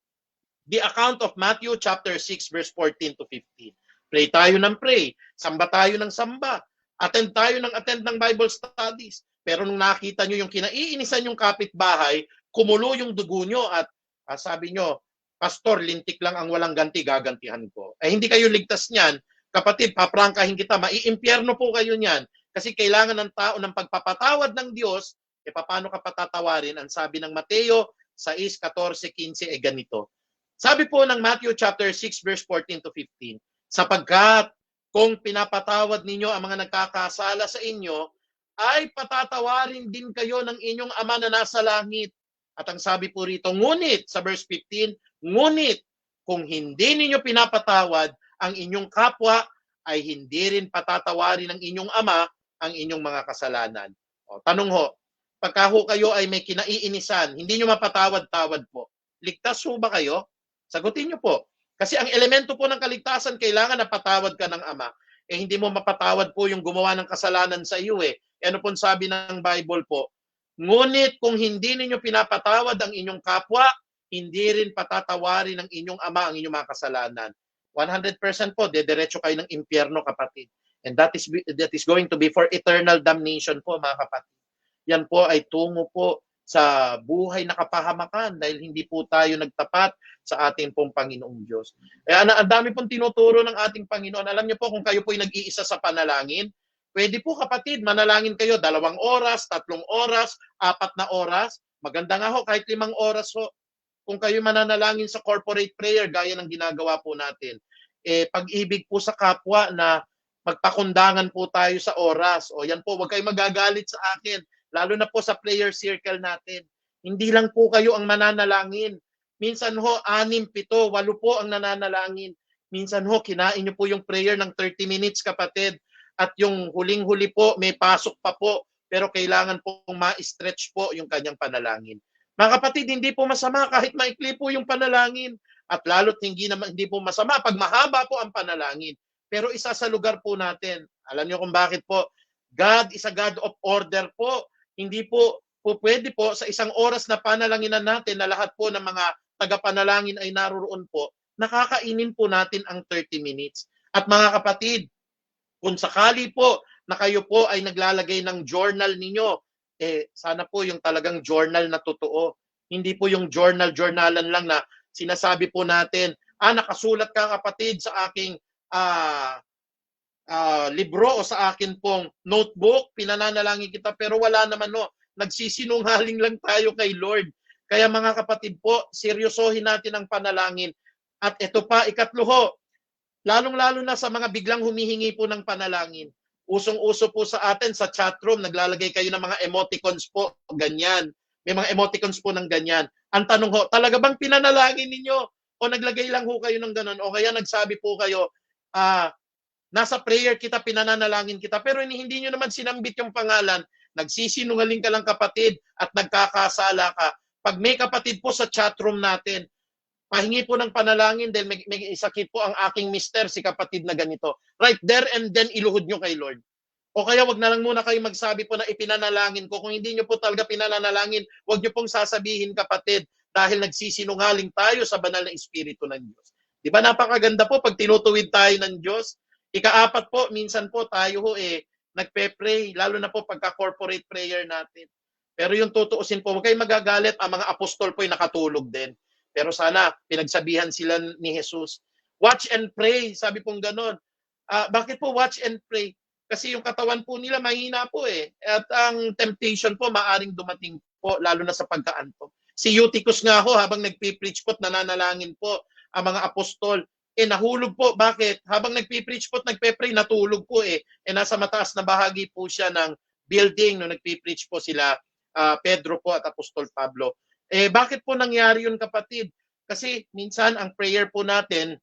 the account of Matthew chapter 6 verse 14 to 15. Pray tayo ng pray. Samba tayo ng samba. Attend tayo ng attend ng Bible studies. Pero nung nakita nyo yung kinaiinisan yung kapitbahay, kumulo yung dugo nyo at sabi nyo, Pastor, lintik lang ang walang ganti, gagantihan ko. Hindi kayo ligtas niyan. Kapatid, paprangkahin kita, maiimpyerno po kayo niyan. Kasi kailangan ng tao ng pagpapatawad ng Diyos, paano ka patatawarin? Ang sabi ng Mateo 6:14-15 ganito. Sabi po ng Matthew chapter 6 verse 14 to 15, sapagkat kung pinapatawad ninyo ang mga nagkakasala sa inyo, ay patatawarin din kayo ng inyong Ama na nasa langit. At ang sabi po rito, ngunit, sa verse 15, ngunit kung hindi ninyo pinapatawad ang inyong kapwa, ay hindi rin patatawarin ng inyong Ama ang inyong mga kasalanan. Tanong ho, pagka ho kayo ay may kinaiinisan, hindi nyo mapatawad-tawad po, ligtas ho ba kayo? Sagutin nyo po. Kasi ang elemento po ng kaligtasan, kailangan na patawad ka ng Ama. Hindi mo mapatawad po yung gumawa ng kasalanan sa iyo eh. Ano pong sabi ng Bible po? Ngunit kung hindi ninyo pinapatawad ang inyong kapwa, hindi rin patatawarin ng inyong Ama ang inyong mga kasalanan. 100% po, dediretso kayo ng impyerno kapatid. And that is going to be for eternal damnation po mga kapatid. Yan po ay tungo po sa buhay na kapahamakan dahil hindi po tayo nagtapat sa ating pong Panginoong Diyos. Kaya ang dami pong tinuturo ng ating Panginoon. Alam niyo po kung kayo po ay nag-iisa sa panalangin, pwede po kapatid, manalangin kayo 2 oras, 3 oras, 4 na oras. Maganda nga ho, kahit 5 oras ho. Kung kayo mananalangin sa corporate prayer, gaya ng ginagawa po natin. Pag-ibig po sa kapwa na magpakundangan po tayo sa oras. Yan po, huwag kayo magagalit sa akin. Lalo na po sa prayer circle natin. Hindi lang po kayo ang mananalangin. Minsan ho, 6, 7, 8 po ang nananalangin. Minsan ho, kinain nyo po yung prayer ng 30 minutes, kapatid. At yung huling-huli po, may pasok pa po. Pero kailangan pong ma-stretch po yung kanyang panalangin. Mga kapatid, hindi po masama kahit maikli po yung panalangin. At lalo't hindi po masama pag mahaba po ang panalangin. Pero isa sa lugar po natin, alam niyo kung bakit po, God is a God of order po. Hindi po pwede po sa isang oras na panalanginan natin na lahat po ng mga tagapanalangin ay naroon po, nakakainin po natin ang 30 minutes. At mga kapatid, kung sakali po na kayo po ay naglalagay ng journal ninyo, sana po yung talagang journal na totoo. Hindi po yung journalan lang na sinasabi po natin, nakasulat ka kapatid sa aking libro o sa akin pong notebook, pinananalangin kita, pero wala naman no, nagsisinungaling lang tayo kay Lord. Kaya mga kapatid po, seryosohin natin ang panalangin. At ito pa, ikatlo ho, lalong-lalo na sa mga biglang humihingi po ng panalangin. Usong-uso po sa atin sa chatroom, naglalagay kayo ng mga emoticons po, ganyan. May mga emoticons po ng ganyan. Ang tanong ho, talaga bang pinanalangin ninyo? O naglagay lang ho kayo ng ganon? O kaya nagsabi po kayo, nasa prayer kita, pinananalangin kita, pero hindi nyo naman sinambit yung pangalan, nagsisinungaling ka lang kapatid at nagkakasala ka. Pag may kapatid po sa chatroom natin, pahingi po ng panalangin dahil may sakit po ang aking mister, si kapatid na ganito. Right there and then, iluhod nyo kay Lord. O kaya wag na lang muna kayo magsabi po na ipinanalangin ko. Kung hindi nyo po talaga pinanalangin, wag nyo pong sasabihin kapatid dahil nagsisinungaling tayo sa banal na Espiritu ng Diyos. Di ba napakaganda po pag tinutuwid tayo ng Diyos? Ikaapat po, minsan po tayo ho nagpe-pray, lalo na po pagka-corporate prayer natin. Pero yung tutuusin po, huwag kayong magagalit, ang mga apostol po ay nakatulog din. Pero sana pinagsabihan sila ni Jesus. Watch and pray, sabi pong ganon. Bakit po watch and pray? Kasi yung katawan po nila mahina po At ang temptation po maaring dumating po, lalo na sa pagkaantok. Si Eutychus nga ho, habang nagpipreach po at nananalangin po ang mga apostol, nahulog po. Bakit? Habang nagpipreach po at nagpe-pray, natulog po nasa mataas na bahagi po siya ng building nung nagpipreach po sila Pedro po at Apostol Pablo. Bakit po nangyari yun kapatid? Kasi minsan ang prayer po natin,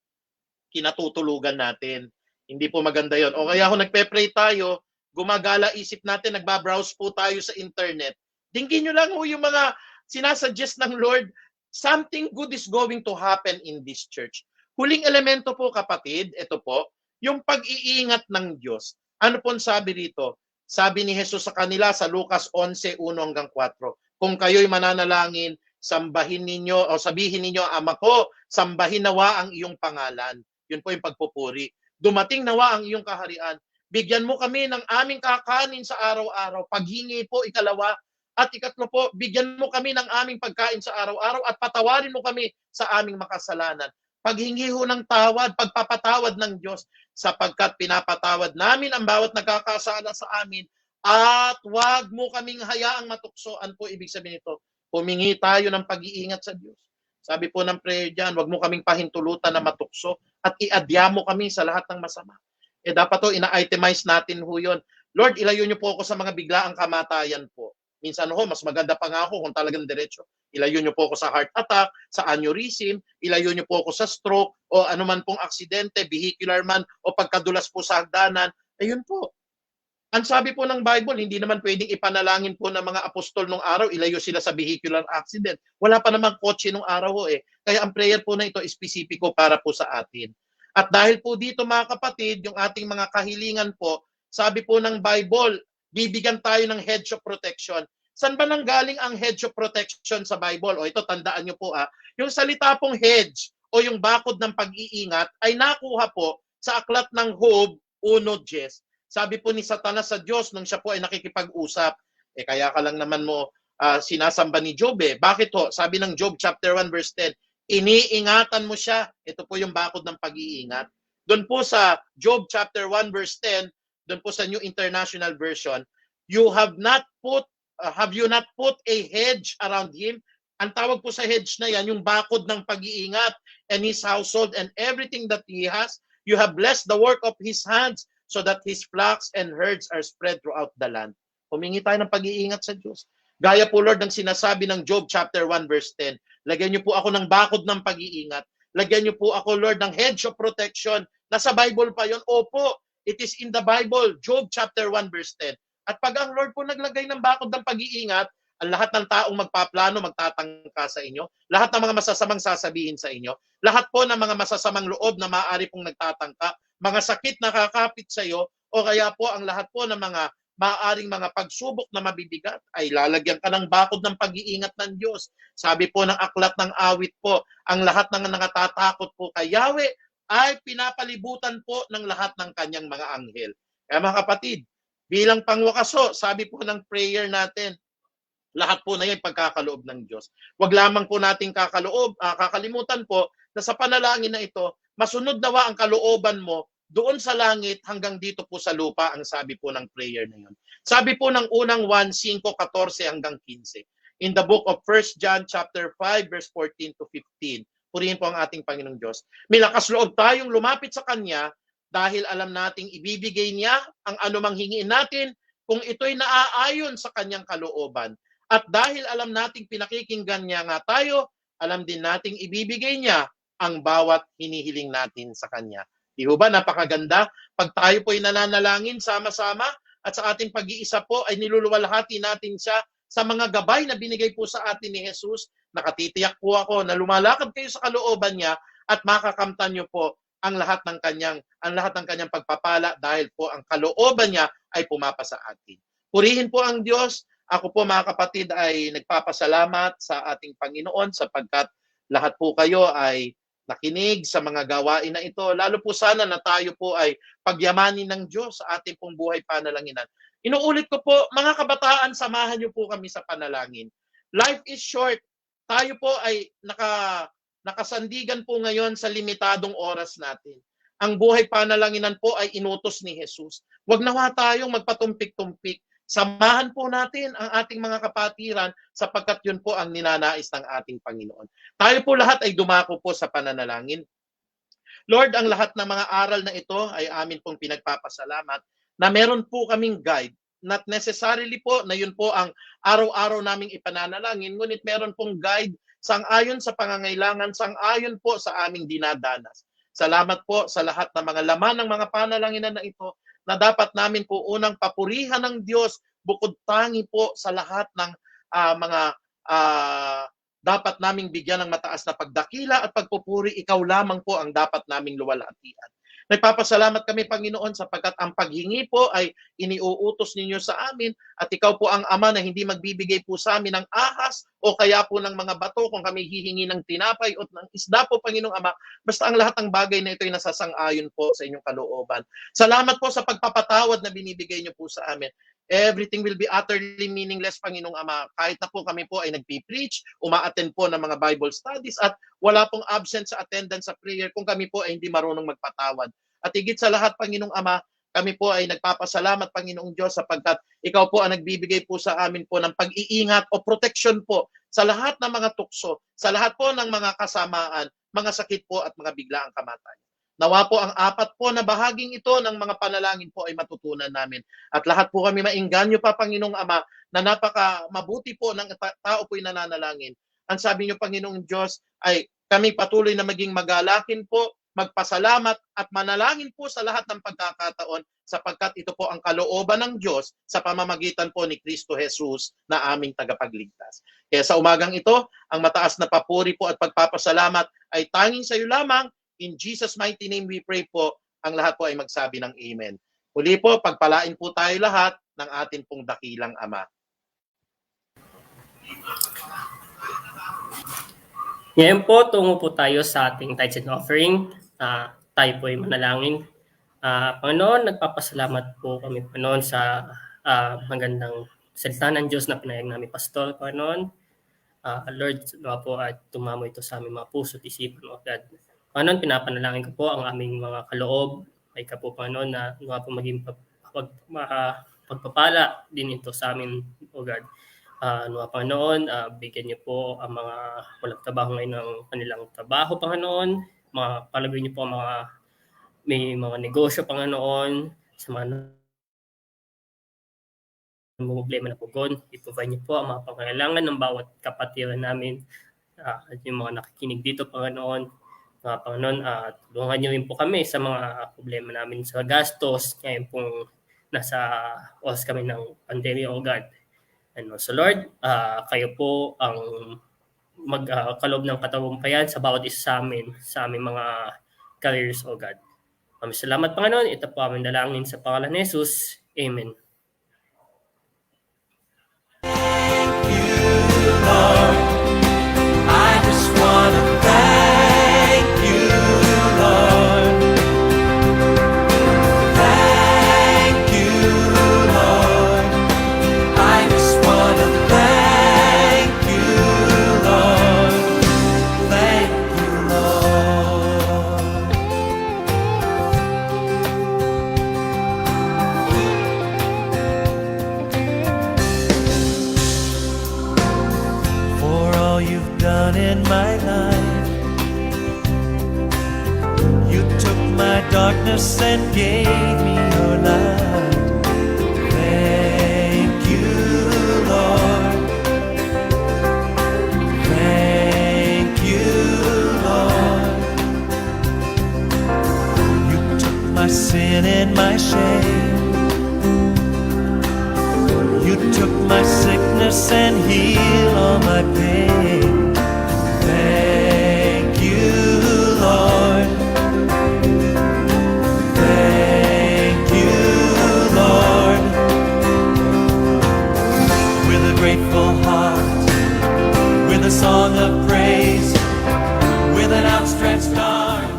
kinatutulugan natin. Hindi po maganda yon. O kaya kung nagpe-pray tayo, gumagala isip natin, nagbabrowse po tayo sa internet. Dinggin nyo lang yung mga sinasuggest ng Lord, something good is going to happen in this church. Huling elemento po kapatid, ito po, yung pag-iingat ng Diyos. Ano po sabi rito? Sabi ni Jesus sa kanila sa Lucas 11:1-4, kung kayo'y mananalangin, sambahin ninyo o sabihin ninyo, Ama ko, sambahin nawa ang iyong pangalan. Yun po yung pagpupuri. Dumating nawa ang iyong kaharian. Bigyan mo kami ng aming kakanin sa araw-araw. Paghingi po, ikalawa. At ikatlo po, bigyan mo kami ng aming pagkain sa araw-araw at patawarin mo kami sa aming makasalanan. Paghingi ho ng tawad, pagpapatawad ng Diyos, sapagkat pinapatawad namin ang bawat nagkakasala sa amin, at wag mo kaming hayaang matukso. Ano po ibig sabihin nito? Humingi tayo ng pag-iingat sa Diyos. Sabi po ng prayer dyan, wag mo kaming pahintulutan na matukso at iadya mo kami sa lahat ng masama. Dapat to, ina-itemize natin ho yun. Lord, ilayo niyo po ako sa mga biglaang kamatayan po. Minsan ho, mas maganda pa nga ako kung talagang diretso. Ilayo niyo po ako sa heart attack, sa aneurysm, ilayo niyo po ako sa stroke, o anuman pong aksidente, vehicular man, o pagkadulas po sa hagdanan. Ayun po. Ang sabi po ng Bible, hindi naman pwedeng ipanalangin po ng mga apostol nung araw, ilayo sila sa vehicular accident. Wala pa namang kotse nung araw ho Kaya ang prayer po na ito, espesipiko para po sa atin. At dahil po dito mga kapatid, yung ating mga kahilingan po, sabi po ng Bible, bibigyan tayo ng hedge of protection. Saan ba nanggaling ang hedge of protection sa Bible? O ito, tandaan nyo po yung salita pong hedge o yung bakod ng pag-iingat ay nakuha po sa aklat ng Job 1:10. Sabi po ni Satanas sa Diyos nung siya po ay nakikipag-usap, kaya ka lang naman mo sinasamba ni Job Bakit ho? Sabi ng Job chapter 1:10, iniingatan mo siya. Ito po yung bakod ng pag-iingat. Doon po sa Job chapter 1:10, doon po sa New International Version, have you not put a hedge around him? Ang tawag po sa hedge na yan, yung bakod ng pag-iingat, and his household and everything that he has. You have blessed the work of his hands, so that his flocks and herds are spread throughout the land. Humingi tayo ng pag-iingat sa Diyos. Gaya po Lord ng sinasabi ng Job chapter 1:10, lagyan niyo po ako ng bakod ng pag-iingat. Lagyan niyo po ako, Lord, ng hedge of protection. Nasa Bible pa yon. Opo, it is in the Bible, Job chapter 1 verse 10. At pag ang Lord po naglagay ng bakod ng pag-iingat, ang lahat ng taong magpaplano, magtatangka sa inyo, lahat ng mga masasamang sasabihin sa inyo, lahat po ng mga masasamang loob na maaari pong nagtatangka, mga sakit na kakapit sa iyo, o kaya po ang lahat po ng mga maaaring mga pagsubok na mabibigat, ay lalagyan ka ng bakod ng pag-iingat ng Diyos. Sabi po ng aklat ng awit po, ang lahat ng nangatatakot po kay Yahweh ay pinapalibutan po ng lahat ng kanyang mga anghel. Kaya mga kapatid, bilang pangwakaso, sabi po ng prayer natin, lahat po na yan pagkakaloob ng Diyos. Huwag lamang po nating kakalimutan po na sa panalangin na ito, masunod nawa ang kalooban mo doon sa langit hanggang dito po sa lupa, ang sabi po ng prayer na yun. Sabi po ng unang 1:5-14 hanggang 15. In the book of 1 John chapter 5 verse 14 to 15. Purihin po ang ating Panginoong Diyos. May lakas loob tayong lumapit sa Kanya dahil alam nating ibibigay niya ang anumang hingiin natin kung ito'y naaayon sa Kanyang kalooban. At dahil alam nating pinakikinggan niya nga tayo, alam din nating ibibigay niya ang bawat hinihiling natin sa Kanya. Di ba napakaganda? Pag tayo po'y nananalangin sama-sama at sa ating pag-iisa po ay niluluwalhati natin siya sa mga gabay na binigay po sa atin ni Jesus. Nakatitiyak po ako na lumalakad kayo sa kalooban niya at makakamtan niyo po ang lahat ng kanyang pagpapala dahil po ang kalooban niya ay pumapa sa atin. Purihin po ang Diyos. Ako po mga kapatid ay nagpapasalamat sa ating Panginoon sapagkat lahat po kayo ay nakinig sa mga gawain na ito. Lalo po sana na tayo po ay pagyamanin ng Diyos sa ating pong buhay panalanginan. Inuulit ko po, mga kabataan, samahan niyo po kami sa panalangin. Life is short. Tayo po ay nakasandigan po ngayon sa limitadong oras natin. Ang buhay panalanginan po ay inutos ni Jesus. Huwag nawa tayong magpatumpik-tumpik. Samahan po natin ang ating mga kapatiran sapagkat yun po ang ninanais ng ating Panginoon. Tayo po lahat ay dumako po sa pananalangin. Lord, ang lahat ng mga aral na ito ay amin pong pinagpapasalamat na meron po kaming guide. Not necessarily po na yun po ang araw-araw naming ipananalangin, ngunit meron pong guide sang-ayon sa pangangailangan, sang-ayon po sa aming dinadanas. Salamat po sa lahat ng mga laman ng mga panalanginan na ito na dapat namin po unang papurihan ng Diyos bukod tangi po sa lahat ng mga dapat naming bigyan ng mataas na pagdakila at pagpupuri, ikaw lamang po ang dapat naming luwalhatian. Nagpapasalamat kami, Panginoon, sapagkat ang paghingi po ay iniuutos ninyo sa amin at ikaw po ang Ama na hindi magbibigay po sa amin ng ahas o kaya po ng mga bato kung kami hihingi ng tinapay o ng isda po, Panginoong Ama. Basta ang lahat ng bagay na ito ay nasasang-ayon po sa inyong kalooban. Salamat po sa pagpapatawad na binibigay niyo po sa amin. Everything will be utterly meaningless, Panginoong Ama. Kahit na po kami po ay nagpi-preach, uma-attend po ng mga Bible studies at wala pong absent sa attendance sa prayer kung kami po ay hindi marunong magpatawad. At higit sa lahat, Panginoong Ama, kami po ay nagpapasalamat, Panginoong Diyos, sapagkat ikaw po ang nagbibigay po sa amin po ng pag-iingat o protection po sa lahat ng mga tukso, sa lahat po ng mga kasamaan, mga sakit po at mga biglaang kamatayan. Nawa po ang apat po na bahaging ito ng mga panalangin po ay matutunan namin. At lahat po kami maingganyo pa, Panginoong Ama, na napaka mabuti po ng tao po'y nananalangin. Ang sabi niyo, Panginoong Diyos, ay kami patuloy na maging magalakin po, magpasalamat at manalangin po sa lahat ng pagkakataon sapagkat ito po ang kalooban ng Diyos sa pamamagitan po ni Kristo Jesus na aming tagapagligtas. Kaya sa umagang ito, ang mataas na papuri po at pagpapasalamat ay tanging sa iyo lamang. In Jesus' mighty name we pray po, ang lahat po ay magsabi ng Amen. Muli po, pagpalain po tayo lahat ng atin pong dakilang Ama. Ngayon po, tungo po tayo sa ating tithes and offering. Tayo po ay manalangin. Panginoon, nagpapasalamat po kami, Panginoon, sa magandang salita ng Diyos na pinayag namin, Pastor, Panginoon. Lord, nawa po at tumamo ito sa aming mga puso at isipan, O God. Panginoon, pinapanalangin ko po ang aming mga kaloob. Ay ka po, Panginoon, na nawa po maging pagpapala din ito sa amin, O God. Nawa, Panginoon, bigyan niyo po ang mga walang trabaho ngayon ng kanilang trabaho, Panginoon. Palagay niyo po ang may mga negosyo, Panginoon, sa mga problema na pugon. I-provide niyo po ang mga pangailangan ng bawat kapatiran namin at yung mga nakikinig dito, Panginoon. Mga Panginoon, tulungan niyo rin po kami sa mga problema namin sa gastos ngayon pong nasa oras kami ng pandemya, O God. And so Lord, kayo po ang magkaloob ng katagumpayan sa bawat isa sa aming mga careers, O God. Maraming salamat, Panginoon. Ito po aming dalangin sa pangalan ni Jesus. Amen. Lord, I just wanna thank you, Lord. Thank you, Lord. I just wanna thank you, Lord. Thank you, Lord. For all you've done in my life, you took my darkness and gave me your light. Thank you, Lord. Thank you, Lord. You took my sin and my shame. You took my sickness and healed all my pain. Thank you, Lord. Thank you, Lord. With a grateful heart, with a song of praise, with an outstretched arm.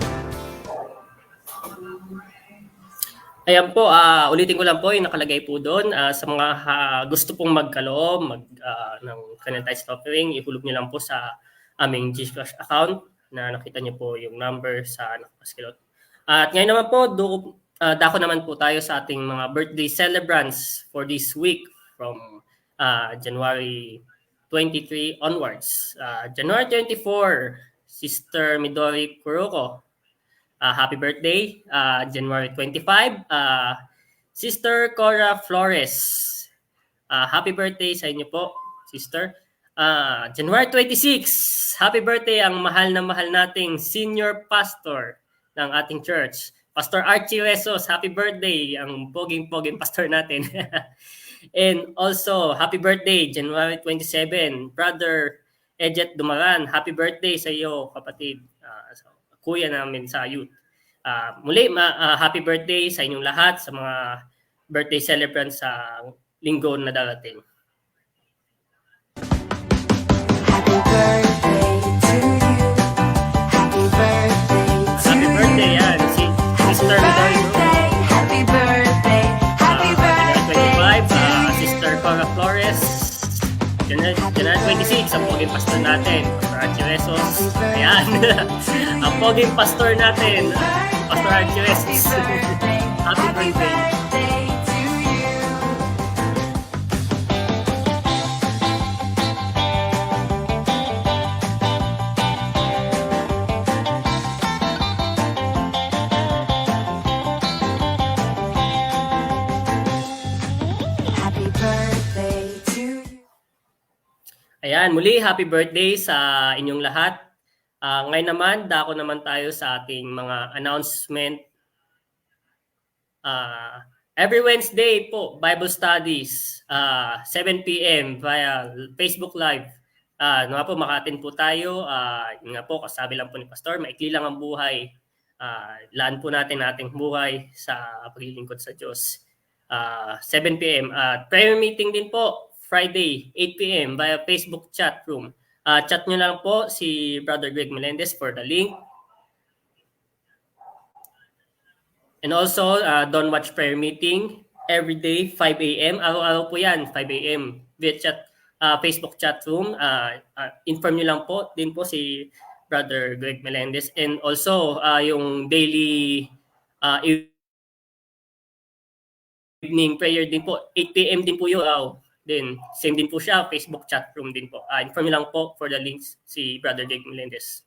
Ayan po, ulitin ko lang po yung nakalagay po doon. Sa mga gusto pong magkaloob ng kanilang tithes offering, ihulog niyo lang po sa aming GCash account na nakita niyo po yung number sa nakapaskilot. At ngayon naman po, dako naman po tayo sa ating mga birthday celebrants for this week from January 23 onwards. January 24, Sister Midori Kuroko. Happy birthday. January 25, Sister Cora Flores. Happy birthday sa inyo po, Sister. January 26, happy birthday ang mahal na mahal nating senior pastor ng ating church, Pastor Archie Resos. Happy birthday, ang poging-poging pastor natin. And also, happy birthday, January 27, Brother Ejet Dumaran. Happy birthday sa iyo, kapatid. Kuya namin sa youth. Muli, happy birthday sa inyong lahat, sa mga birthday celebrants sa linggo na darating. Happy birthday to you. Happy birthday to Happy birthday, you. yan. Si Sister Midori. Happy birthday. Happy birthday. January 25, Sister Cora Flores. January 26, ang poging pastor natin, Pastor Archie Resos. Ayan. Ang poging pastor natin, Pastor Archie Resos. Happy birthday. to you. Happy birthday to you. Ayan, muli happy birthday sa inyong lahat. Ngayon naman, dako naman tayo sa ating mga announcement. Every Wednesday po, Bible Studies, 7 p.m. via Facebook Live. Nga po, maka-attend po tayo. Yun nga po, kasabi lang po ni Pastor, maikli lang ang buhay. Laan po natin ating buhay sa paglilingkod sa Diyos. 7 p.m. Prayer meeting din po, Friday, 8 p.m. via Facebook chat room. Chat nyo lang po si Brother Greg Melendez for the link. And also, Don't Watch Prayer Meeting every day, 5 a.m. Araw-araw po yan, 5 a.m. via chat, Facebook chat room. Inform nyo lang po din po si Brother Greg Melendez. And also, yung daily evening prayer din po, 8 p.m. din po yun. Then, same din po siya, Facebook chat room din po. Inform nyo lang po for the links si Brother Greg Melendez.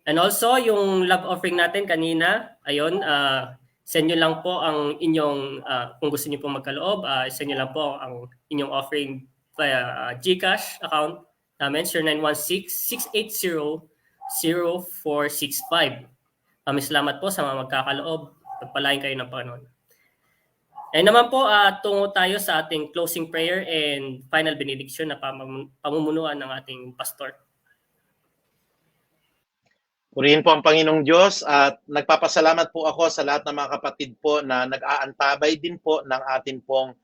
And also, yung love offering natin kanina, ayun, send nyo lang po ang inyong, kung gusto nyo po magkaloob, send nyo lang po ang inyong offering via GCash account namin, 0916-680-0465. Maraming salamat po sa mga magkakaloob. Pagpalain kayo ng Panginoon. Eh naman po, tungo tayo sa ating closing prayer and final benediction na pamumunuan ng ating pastor. Purihin po ang Panginoong Diyos at nagpapasalamat po ako sa lahat ng mga kapatid po na nag-aantabay din po ng atin pong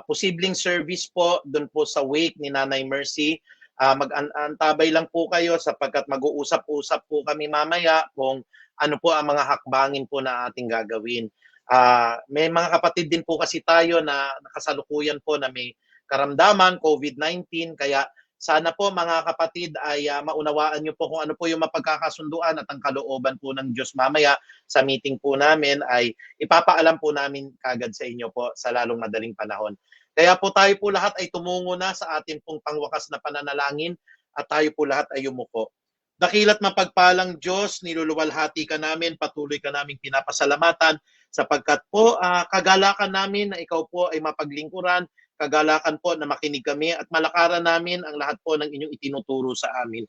posibleng service po doon po sa wake ni Nanay Mercy. Mag-aantabay lang po kayo sapagkat mag-uusap-usap po kami mamaya kung ano po ang mga hakbangin po na ating gagawin. May mga kapatid din po kasi tayo na nakasalukuyan po na may karamdaman, COVID-19, kaya sana po mga kapatid ay maunawaan nyo po kung ano po yung mapagkakasunduan at ang kalooban po ng Diyos mamaya sa meeting po namin ay ipapaalam po namin kagad sa inyo po sa lalong madaling panahon. Kaya po tayo po lahat ay tumungo na sa ating pong pangwakas na pananalangin at tayo po lahat ay yumuko. Dakila't mapagpalang Diyos, niluluwalhati ka namin, patuloy ka naming pinapasalamatan sapagkat po kagalakan namin na ikaw po ay mapaglingkuran, kagalakan po na makinig kami at malakaran namin ang lahat po ng inyong itinuturo sa amin.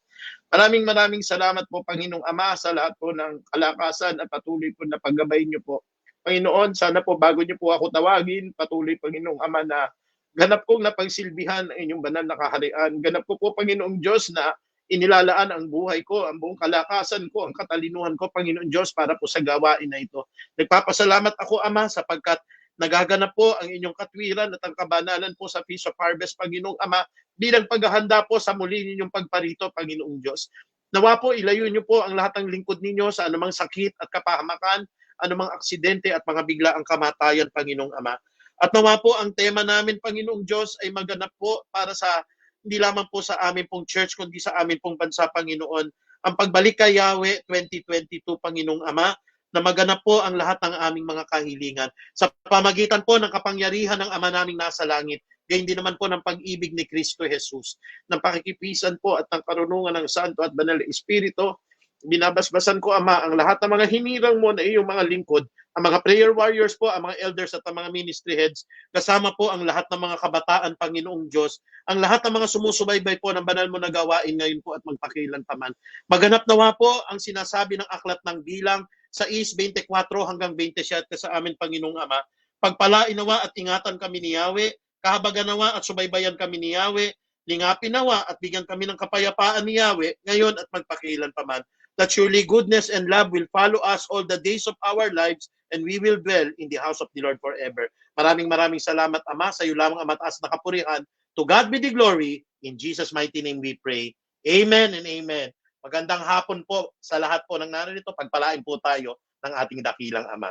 Maraming salamat po Panginoong Ama sa lahat po ng kalakasan at patuloy po na paggabay niyo po. Panginoon, sana po bago niyo po ako tawagin, patuloy Panginoong Ama na ganap kong napagsilbihan ang inyong banal na kaharian. Ganap ko po Panginoong Diyos na inilalaan ang buhay ko, ang buong kalakasan ko, ang katalinuhan ko, Panginoon Diyos, para po sa gawain na ito. Nagpapasalamat ako, Ama, sapagkat nagaganap po ang inyong katwiran at ang kabanalan po sa Feast of Harvest, Panginoong Ama, bilang paghahanda po sa muli ninyong pagparito, Panginoong Diyos. Nawa po, ilayo niyo po ang lahat ng lingkod ninyo sa anumang sakit at kapahamakan, anumang aksidente at mga biglaang kamatayan, Panginoong Ama. At nawa po, ang tema namin, Panginoong Diyos, ay maganap po para sa hindi lamang po sa amin pong church, kundi sa amin pong bansa, Panginoon. Ang pagbalik kay Yahweh 2022, Panginoong Ama, na maganap po ang lahat ng aming mga kahilingan. Sa pamagitan po ng kapangyarihan ng Ama naming nasa langit, gayon din naman po ng pag-ibig ni Kristo Jesus, ng pakikipisan po at ng karunungan ng Santo at Banal na Espiritu, binabasbasan ko, Ama, ang lahat ng mga hinirang mo na iyong mga lingkod, ang mga prayer warriors po, ang mga elders at ang mga ministry heads, kasama po ang lahat ng mga kabataan, Panginoong Diyos, ang lahat ng mga sumusubaybay po ng banal mo na gawain ngayon po at magpakilan pa man. Maganap nawa po ang sinasabi ng aklat ng bilang sa 24 hanggang 27 sa amin, Panginoong Ama. Pagpalain nawa at ingatan kami ni Yahweh, kahabagan nawa at subaybayan kami ni Yahweh, lingapin nawa at bigyan kami ng kapayapaan ni Yahweh ngayon at magpakilan pa man. That surely goodness and love will follow us all the days of our lives and we will dwell in the house of the Lord forever. Maraming salamat, Ama, sa iyo lamang ang mataas na kapurihan. To God be the glory. In Jesus' mighty name we pray. Amen and amen. Magandang hapon po sa lahat po ng narito. Pagpalain po tayo ng ating dakilang Ama.